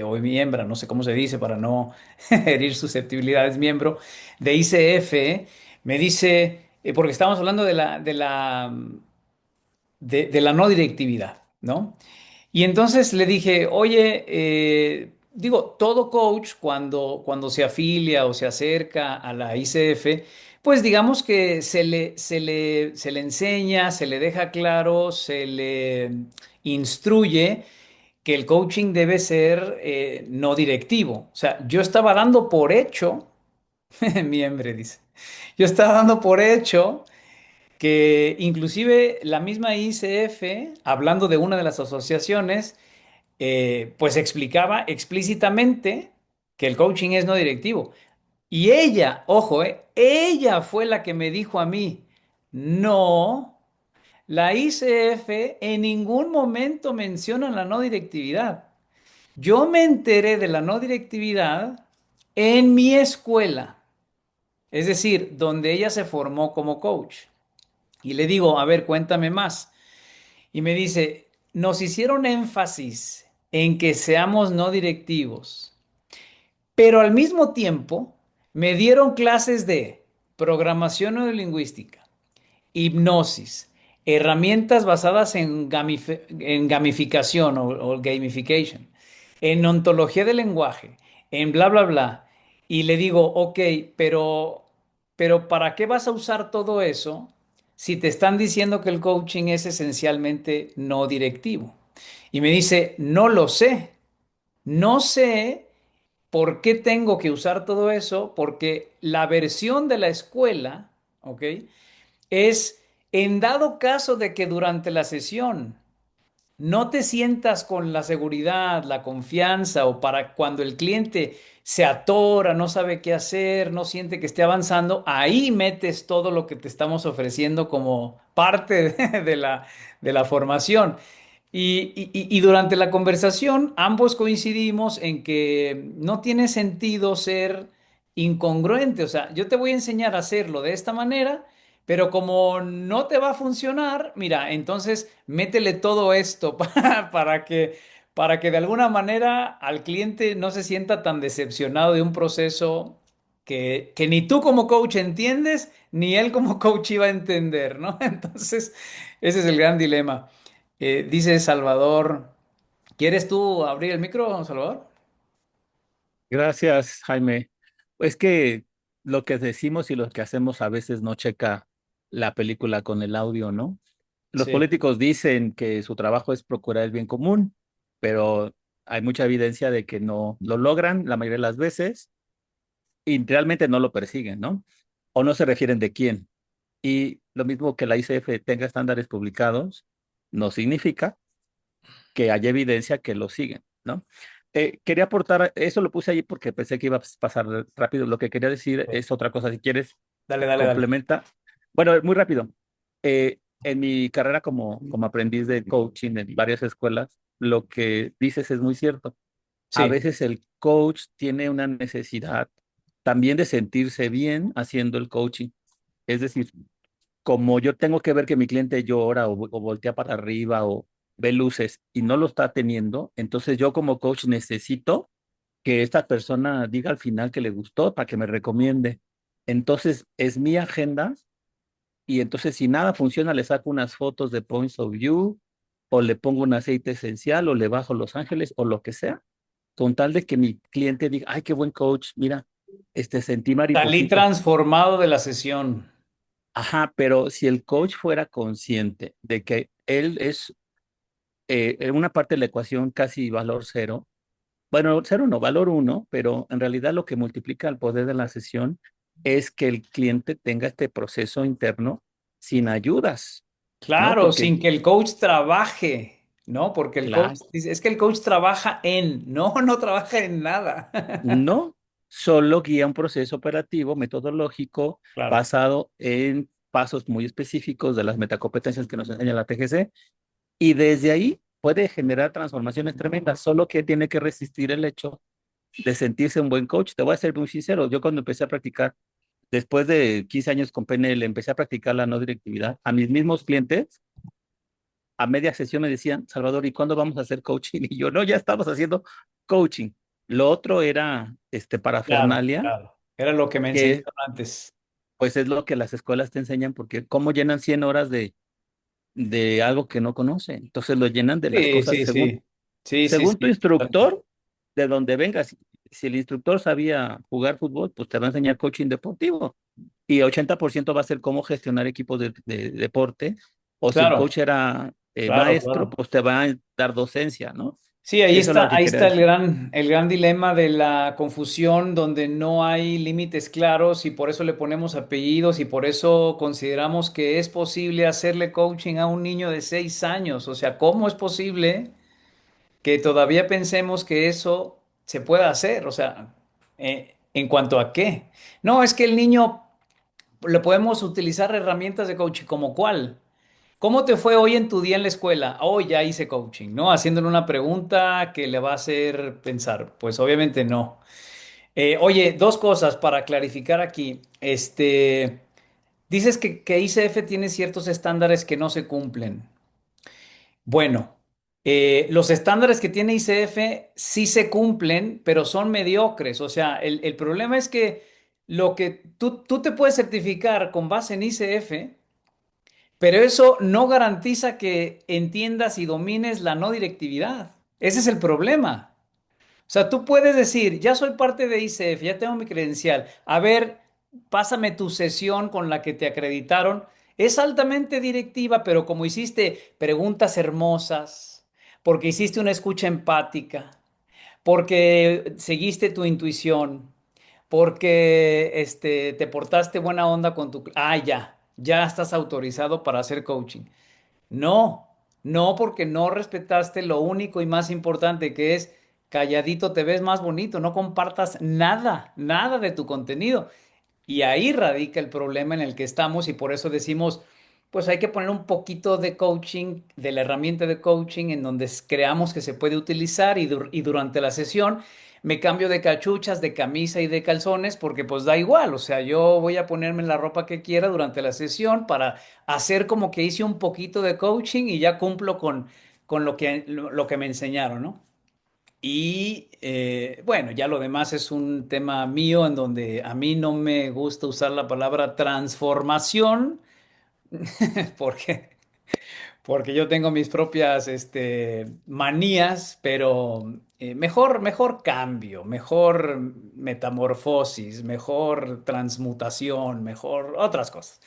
o miembro, no sé cómo se dice para no herir susceptibilidades, miembro de ICF, me dice, porque estábamos hablando de la no directividad, ¿no? Y entonces le dije, oye, digo, todo coach cuando se afilia o se acerca a la ICF, pues digamos que se le enseña, se le deja claro, se le instruye que el coaching debe ser no directivo. O sea, yo estaba dando por hecho, miembre dice, yo estaba dando por hecho que inclusive la misma ICF, hablando de una de las asociaciones, pues explicaba explícitamente que el coaching es no directivo. Y ella, ojo, ella fue la que me dijo a mí, no, la ICF en ningún momento menciona la no directividad. Yo me enteré de la no directividad en mi escuela, es decir, donde ella se formó como coach. Y le digo, a ver, cuéntame más. Y me dice, nos hicieron énfasis en que seamos no directivos, pero al mismo tiempo me dieron clases de programación neurolingüística, hipnosis, herramientas basadas en gamificación o gamification, en ontología del lenguaje, en bla, bla, bla. Y le digo, ok, pero ¿para qué vas a usar todo eso si te están diciendo que el coaching es esencialmente no directivo? Y me dice, no lo sé, no sé. ¿Por qué tengo que usar todo eso? Porque la versión de la escuela, ¿ok? Es en dado caso de que durante la sesión no te sientas con la seguridad, la confianza o para cuando el cliente se atora, no sabe qué hacer, no siente que esté avanzando, ahí metes todo lo que te estamos ofreciendo como parte de la formación. Y durante la conversación, ambos coincidimos en que no tiene sentido ser incongruente. O sea, yo te voy a enseñar a hacerlo de esta manera, pero como no te va a funcionar, mira, entonces métele todo esto para que de alguna manera al cliente no se sienta tan decepcionado de un proceso que ni tú como coach entiendes, ni él como coach iba a entender, ¿no? Entonces, ese es el gran dilema. Dice Salvador, ¿quieres tú abrir el micro, Salvador? Gracias, Jaime. Es que lo que decimos y lo que hacemos a veces no checa la película con el audio, ¿no? Los Sí. políticos dicen que su trabajo es procurar el bien común, pero hay mucha evidencia de que no lo logran la mayoría de las veces y realmente no lo persiguen, ¿no? O no se refieren de quién. Y lo mismo que la ICF tenga estándares publicados, no significa que haya evidencia que lo siguen, ¿no? Quería aportar, eso lo puse ahí porque pensé que iba a pasar rápido. Lo que quería decir es otra cosa, si quieres, Dale, dale, dale. complementa. Bueno, muy rápido. En mi carrera como aprendiz de coaching en varias escuelas, lo que dices es muy cierto. A Sí, veces el coach tiene una necesidad también de sentirse bien haciendo el coaching. Es decir, como yo tengo que ver que mi cliente llora o voltea para arriba o ve luces y no lo está teniendo, entonces yo como coach necesito que esta persona diga al final que le gustó para que me recomiende. Entonces es mi agenda y entonces si nada funciona le saco unas fotos de points of view o le pongo un aceite esencial o le bajo Los Ángeles o lo que sea, con tal de que mi cliente diga, ay, qué buen coach, mira, sentí salí maripositas. transformado de la sesión. Ajá, pero si el coach fuera consciente de que él es en una parte de la ecuación casi valor cero, bueno, cero no, valor uno, pero en realidad lo que multiplica el poder de la sesión es que el cliente tenga este proceso interno sin ayudas, ¿no? Claro, Porque, sin que el coach trabaje, ¿no? Porque el coach claro, dice, es que el coach trabaja en, no, no trabaja en nada. no solo guía un proceso operativo metodológico Claro, basado en pasos muy específicos de las metacompetencias que nos enseña la TGC y desde ahí puede generar transformaciones tremendas, solo que tiene que resistir el hecho de sentirse un buen coach. Te voy a ser muy sincero, yo cuando empecé a practicar, después de 15 años con PNL, empecé a practicar la no directividad, a mis mismos clientes, a media sesión me decían, Salvador, ¿y cuándo vamos a hacer coaching? Y yo, no, ya estamos haciendo coaching. Lo otro era claro, parafernalia, claro. Era lo que me que enseñaron antes. pues es lo que las escuelas te enseñan, porque cómo llenan 100 horas de algo que no conocen. Entonces lo llenan de las Sí, cosas sí, sí. Sí, sí, según tu sí. instructor, de donde vengas. Si el instructor sabía jugar fútbol, pues te va a enseñar coaching deportivo. Y 80% va a ser cómo gestionar equipos de deporte. O si el coach Claro, era claro, maestro, claro. pues te va a dar docencia, ¿no? Sí, Eso es lo que ahí quería está decir. el gran dilema de la confusión donde no hay límites claros y por eso le ponemos apellidos y por eso consideramos que es posible hacerle coaching a un niño de 6 años. O sea, ¿cómo es posible que todavía pensemos que eso se pueda hacer? O sea, ¿en cuanto a qué? No, es que el niño le podemos utilizar herramientas de coaching como cuál. ¿Cómo te fue hoy en tu día en la escuela? Hoy ya hice coaching, ¿no? Haciéndole una pregunta que le va a hacer pensar. Pues obviamente no. Oye, dos cosas para clarificar aquí. Dices que ICF tiene ciertos estándares que no se cumplen. Bueno, los estándares que tiene ICF sí se cumplen, pero son mediocres. O sea, el problema es que lo que tú te puedes certificar con base en ICF. Pero eso no garantiza que entiendas y domines la no directividad. Ese es el problema. O sea, tú puedes decir, ya soy parte de ICF, ya tengo mi credencial. A ver, pásame tu sesión con la que te acreditaron. Es altamente directiva, pero como hiciste preguntas hermosas, porque hiciste una escucha empática, porque seguiste tu intuición, porque te portaste buena onda con tu... Ah, ya estás autorizado para hacer coaching. No, no, porque no respetaste lo único y más importante que es calladito te ves más bonito, no compartas nada, nada de tu contenido. Y ahí radica el problema en el que estamos y por eso decimos, pues hay que poner un poquito de coaching, de la herramienta de coaching en donde creamos que se puede utilizar y durante la sesión me cambio de cachuchas, de camisa y de calzones porque pues da igual, o sea, yo voy a ponerme la ropa que quiera durante la sesión para hacer como que hice un poquito de coaching y ya cumplo con lo que me enseñaron, ¿no? Y bueno, ya lo demás es un tema mío en donde a mí no me gusta usar la palabra transformación porque, porque yo tengo mis propias manías, pero mejor cambio, mejor metamorfosis, mejor transmutación, mejor otras cosas.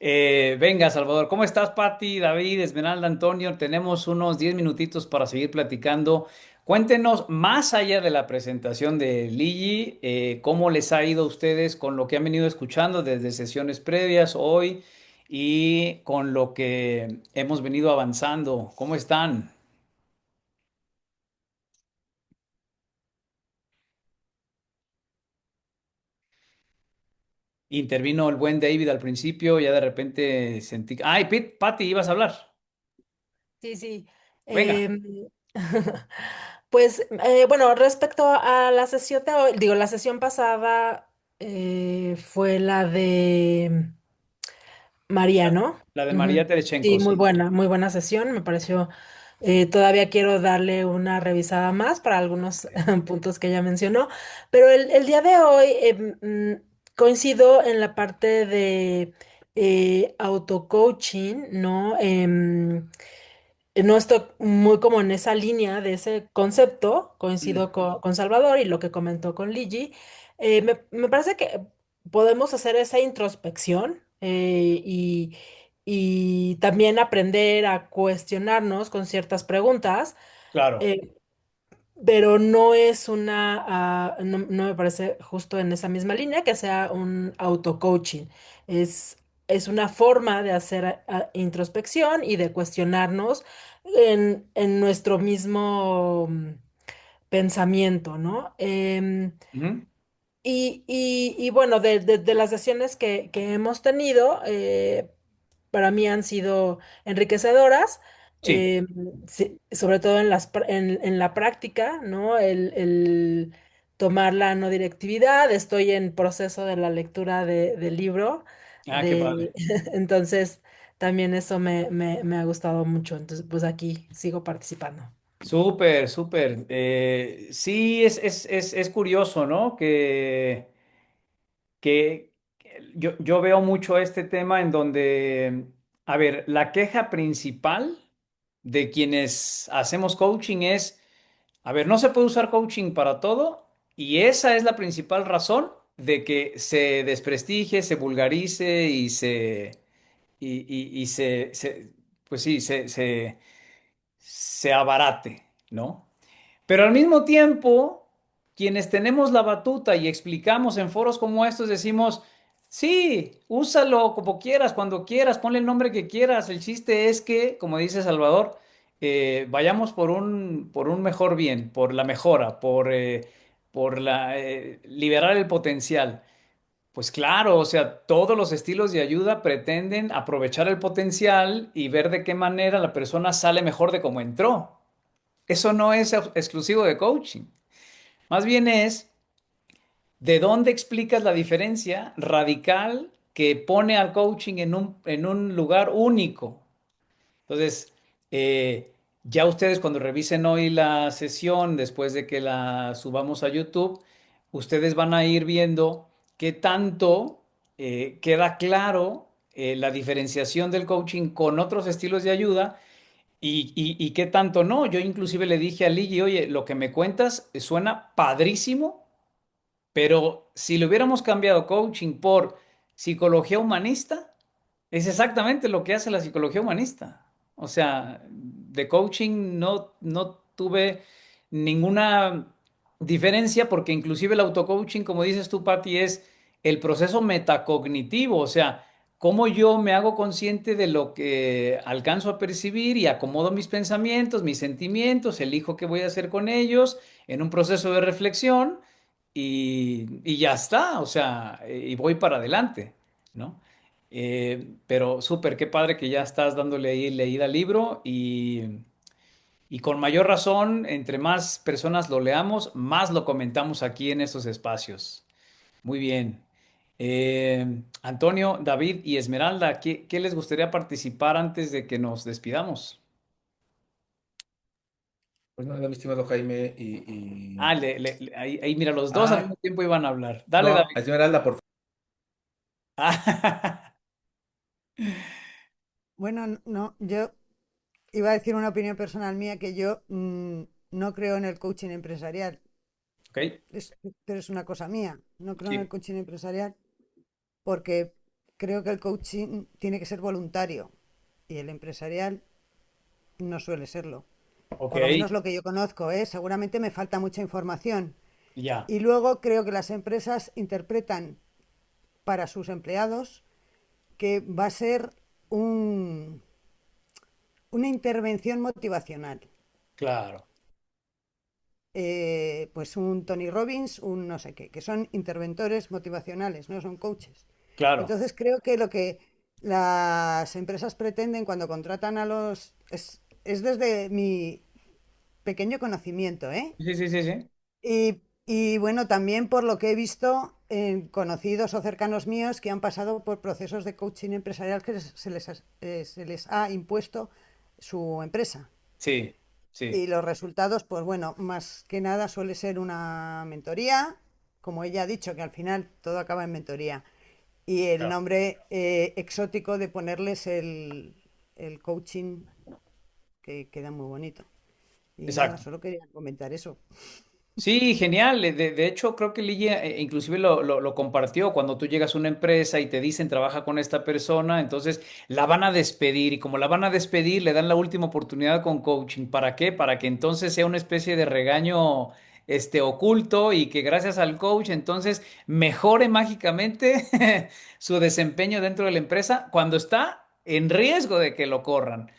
Venga, Salvador, ¿cómo estás, Pati, David, Esmeralda, Antonio? Tenemos unos 10 minutitos para seguir platicando. Cuéntenos, más allá de la presentación de Ligi, cómo les ha ido a ustedes con lo que han venido escuchando desde sesiones previas hoy y con lo que hemos venido avanzando. ¿Cómo están? Intervino el buen David al principio, ya de repente sentí... Ay, Pati, ibas a hablar. Sí, sí. Venga, Em, pues bueno, respecto a la sesión de hoy, digo, la sesión pasada fue la de María, ¿no? la de Ujú. María Terechenko, Sí, sí. muy buena sesión, me pareció. Todavía quiero darle una revisada más para algunos puntos que ella mencionó, pero el día de hoy coincido en la parte de auto-coaching, ¿no? No estoy muy como en esa línea de ese concepto, Mm, coincido con Salvador y lo que comentó con Ligi. Me parece que podemos hacer esa introspección y también aprender a cuestionarnos con ciertas preguntas. claro, Eh, pero no es no me parece justo en esa misma línea que sea un auto-coaching. Es, es una forma de hacer introspección y de cuestionarnos en nuestro mismo pensamiento, ¿no? Ujú. Y bueno, de las sesiones que hemos tenido, para mí han sido enriquecedoras, Sí. eh, sí, sobre todo en la práctica, ¿no? El tomar la no directividad, estoy en proceso de la lectura del libro, Ah, qué padre. entonces también eso me ha gustado mucho, entonces pues aquí sigo participando. Súper, súper. Sí, es curioso, ¿no? Que yo veo mucho este tema en donde, a ver, la queja principal de quienes hacemos coaching es, a ver, no se puede usar coaching para todo y esa es la principal razón de que se desprestigie, se vulgarice y pues sí, se abarate, ¿no? Pero al mismo tiempo, quienes tenemos la batuta y explicamos en foros como estos, decimos, sí, úsalo como quieras, cuando quieras, ponle el nombre que quieras. El chiste es que, como dice Salvador, vayamos por un mejor bien, por la mejora, por liberar el potencial. Pues claro, o sea, todos los estilos de ayuda pretenden aprovechar el potencial y ver de qué manera la persona sale mejor de cómo entró. Eso no es exclusivo de coaching. Más bien es de dónde explicas la diferencia radical que pone al coaching en un lugar único. Entonces, ya ustedes cuando revisen hoy la sesión, después de que la subamos a YouTube, ustedes van a ir viendo qué tanto queda claro la diferenciación del coaching con otros estilos de ayuda y qué tanto no. Yo inclusive le dije a Ligi, oye, lo que me cuentas suena padrísimo, pero si le hubiéramos cambiado coaching por psicología humanista, es exactamente lo que hace la psicología humanista. O sea, de coaching no tuve ninguna diferencia porque inclusive el autocoaching, como dices tú, Patti, es el proceso metacognitivo. O sea, cómo yo me hago consciente de lo que alcanzo a percibir y acomodo mis pensamientos, mis sentimientos, elijo qué voy a hacer con ellos en un proceso de reflexión y ya está. O sea, y voy para adelante, ¿no? Pero súper, qué padre que ya estás dándole ahí leída al libro y con mayor razón, entre más personas lo leamos, más lo comentamos aquí en estos espacios. Muy bien. Antonio, David y Esmeralda, ¿qué les gustaría participar antes de que nos despidamos? Pues nada, mi estimado Jaime, Ah, ahí mira, los dos al mismo Ah, tiempo iban a hablar. Dale, no, David. Esmeralda, por favor. Ah, Bueno, no, yo iba a decir una opinión personal mía que yo no creo en el coaching empresarial, ok, es- pero es una cosa mía. No creo en el sí, coaching empresarial porque creo que el coaching tiene que ser voluntario y el empresarial no suele serlo. ok, Por lo menos lo que yo conozco, ¿eh? Seguramente me falta mucha información. ya, Y luego creo que las empresas interpretan para sus empleados que va a ser un- una intervención motivacional. claro, Pues un Tony Robbins, un no sé qué, que son interventores motivacionales, no son coaches. claro. Entonces creo que lo que las empresas pretenden cuando contratan a los... es desde mi pequeño conocimiento, ¿eh? Sí, sí, sí, sí. Y bueno, también por lo que he visto en conocidos o cercanos míos que han pasado por procesos de coaching empresarial que se les ha impuesto su empresa. Sí, sí, Y los resultados, pues bueno, más que nada suele ser una mentoría, como ella ha dicho, que al final todo acaba en mentoría. Y el claro. nombre exótico de ponerles el coaching, que queda muy bonito. Y nada, Exacto. solo quería comentar eso. Sí, genial. De hecho, creo que Ligia inclusive lo compartió. Cuando tú llegas a una empresa y te dicen trabaja con esta persona, entonces la van a despedir y como la van a despedir, le dan la última oportunidad con coaching. ¿Para qué? Para que entonces sea una especie de regaño oculto y que gracias al coach entonces mejore mágicamente su desempeño dentro de la empresa cuando está en riesgo de que lo corran.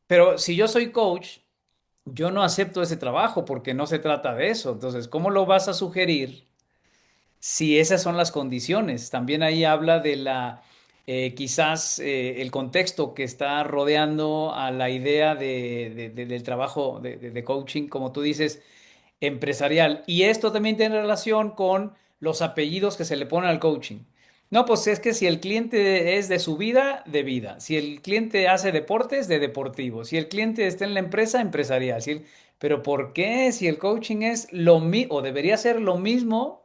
Pero si yo soy coach, yo no acepto ese trabajo porque no se trata de eso. Entonces, ¿cómo lo vas a sugerir si esas son las condiciones? También ahí habla de quizás el contexto que está rodeando a la idea del trabajo de coaching, como tú dices, empresarial. Y esto también tiene relación con los apellidos que se le ponen al coaching. No, pues es que si el cliente es de su vida, de vida. Si el cliente hace deportes, de deportivo. Si el cliente está en la empresa, empresarial. Pero ¿por qué? Si el coaching es lo mismo, o debería ser lo mismo,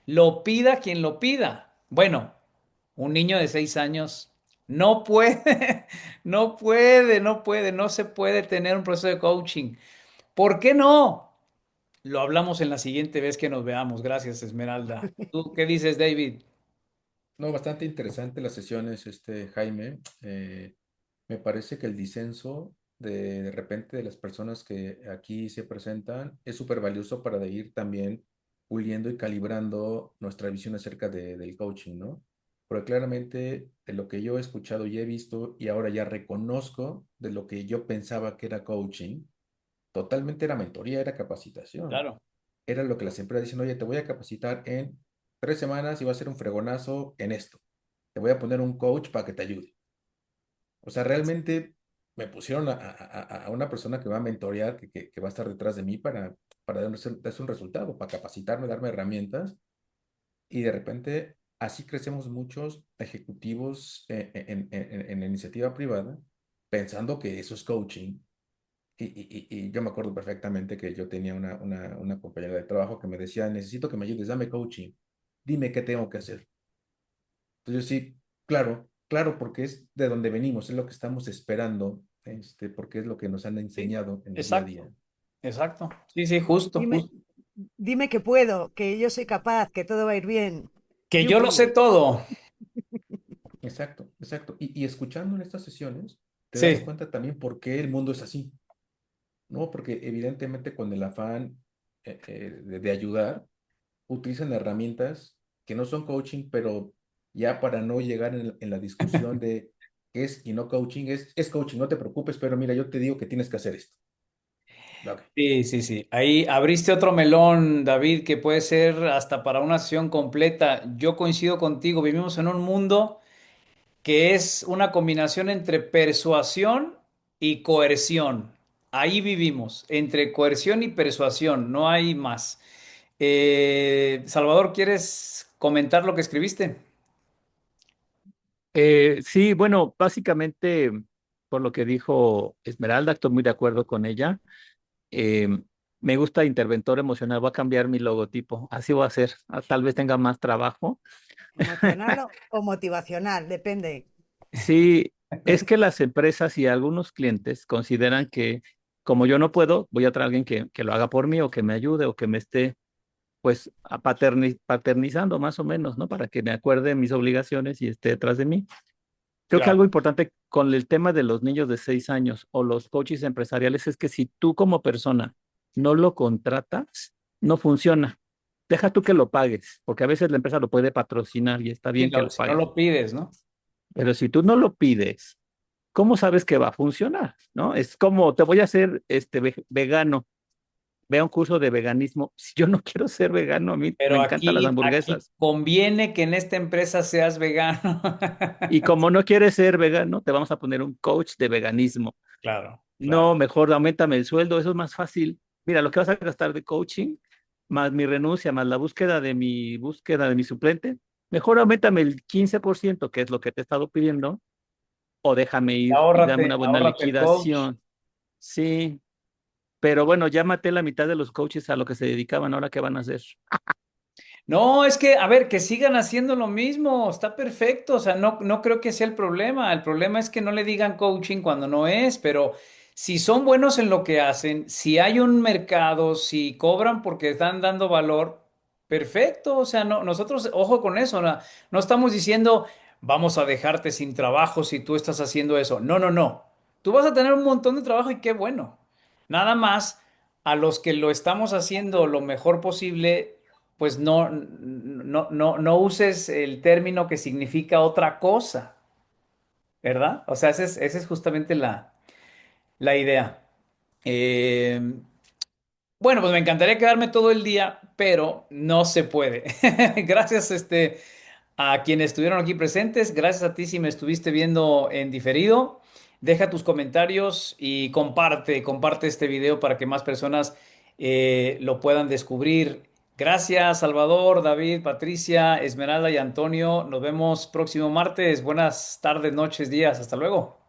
lo pida quien lo pida. Bueno, un niño de 6 años no puede, no se puede tener un proceso de coaching. ¿Por qué no? Lo hablamos en la siguiente vez que nos veamos. Gracias, Esmeralda. ¿Tú qué dices, David? No, bastante interesante las sesiones, Jaime. Me parece que el disenso de repente de las personas que aquí se presentan es súper valioso para de ir también puliendo y calibrando nuestra visión acerca del coaching, ¿no? Porque claramente de lo que yo he escuchado y he visto y ahora ya reconozco de lo que yo pensaba que era coaching, totalmente era mentoría, era capacitación. Claro. Era lo que las empresas dicen, oye, te voy a capacitar en 3 semanas y va a ser un fregonazo en esto. Te voy a poner un coach para que te ayude. O sea, realmente me pusieron a una persona que va a mentorear, que va a estar detrás de mí para darse un resultado, para capacitarme, darme herramientas. Y de repente, así crecemos muchos ejecutivos en la iniciativa privada, pensando que eso es coaching. Y yo me acuerdo perfectamente que yo tenía una compañera de trabajo que me decía, necesito que me ayudes, dame coaching, dime qué tengo que hacer. Entonces sí, claro, claro, porque es de donde venimos, es lo que estamos esperando, porque es lo que nos han Sí, enseñado en el día a día. exacto, exacto. Sí, sí, justo, Dime, justo. dime que puedo, que yo soy capaz, que todo va a ir bien. Que yo lo sé Yupi. todo. Exacto, exacto. Y escuchando en estas sesiones, te das Sí, cuenta también por qué el mundo es así, ¿no? Porque evidentemente con el afán de ayudar, utilizan herramientas que no son coaching, pero ya para no llegar en la discusión de qué es y no coaching, es coaching, no te preocupes, pero mira, yo te digo que tienes que hacer esto. Ok. sí, sí, sí. Ahí abriste otro melón, David, que puede ser hasta para una sesión completa. Yo coincido contigo, vivimos en un mundo que es una combinación entre persuasión y coerción. Ahí vivimos, entre coerción y persuasión, no hay más. Salvador, ¿quieres comentar lo que escribiste? Sí, bueno, básicamente por lo que dijo Esmeralda, estoy muy de acuerdo con ella. Eh, Me gusta interventor emocional, voy a cambiar mi logotipo, así voy a hacer, tal vez tenga más trabajo. ¿Emocional o motivacional? Depende. Sí, es que las empresas y algunos clientes consideran que como yo no puedo, voy a traer a alguien que lo haga por mí o que me ayude o que me esté pues paternizando más o menos, ¿no? Para que me acuerde de mis obligaciones y esté detrás de mí. Creo que Claro. algo importante con el tema de los niños de 6 años o los coaches empresariales es que si tú como persona no lo contratas, no funciona. Deja tú que lo pagues, porque a veces la empresa lo puede patrocinar y está Si bien que no, lo si no paguen. lo pides, ¿no? Pero si tú no lo pides, ¿cómo sabes que va a funcionar? ¿No? Es como te voy a hacer vegano. Vea un curso de veganismo. Si yo no quiero ser vegano, a mí me Pero encantan las aquí hamburguesas. conviene que en esta empresa seas vegano. Y como no quieres ser vegano, te vamos a poner un coach de veganismo. Claro, claro. No, mejor aumentame el sueldo, eso es más fácil. Mira, lo que vas a gastar de coaching, más mi renuncia, más la búsqueda de mi suplente, mejor aumentame el 15%, que es lo que te he estado pidiendo, o déjame ir y dame una buena Ahórrate el coach. liquidación. Sí, pero bueno, ya maté la mitad de los coaches a lo que se dedicaban, ahora qué van a hacer. No, es que, a ver, que sigan haciendo lo mismo, está perfecto, o sea, no creo que sea el problema es que no le digan coaching cuando no es, pero Si son buenos en lo que hacen, si hay un mercado, si cobran porque están dando valor, perfecto. O sea, no, nosotros, ojo con eso, no estamos diciendo vamos a dejarte sin trabajo si tú estás haciendo eso. No, no, no. Tú vas a tener un montón de trabajo y qué bueno. Nada más a los que lo estamos haciendo lo mejor posible, pues no uses el término que significa otra cosa, ¿verdad? O sea, esa es justamente la idea. Eh, bueno, pues me encantaría quedarme todo el día, pero no se puede. Gracias, a quienes estuvieron aquí presentes. Gracias a ti si me estuviste viendo en diferido. Deja tus comentarios y comparte este video para que más personas lo puedan descubrir. Gracias, Salvador, David, Patricia, Esmeralda y Antonio. Nos vemos próximo martes. Buenas tardes, noches, días. Hasta luego.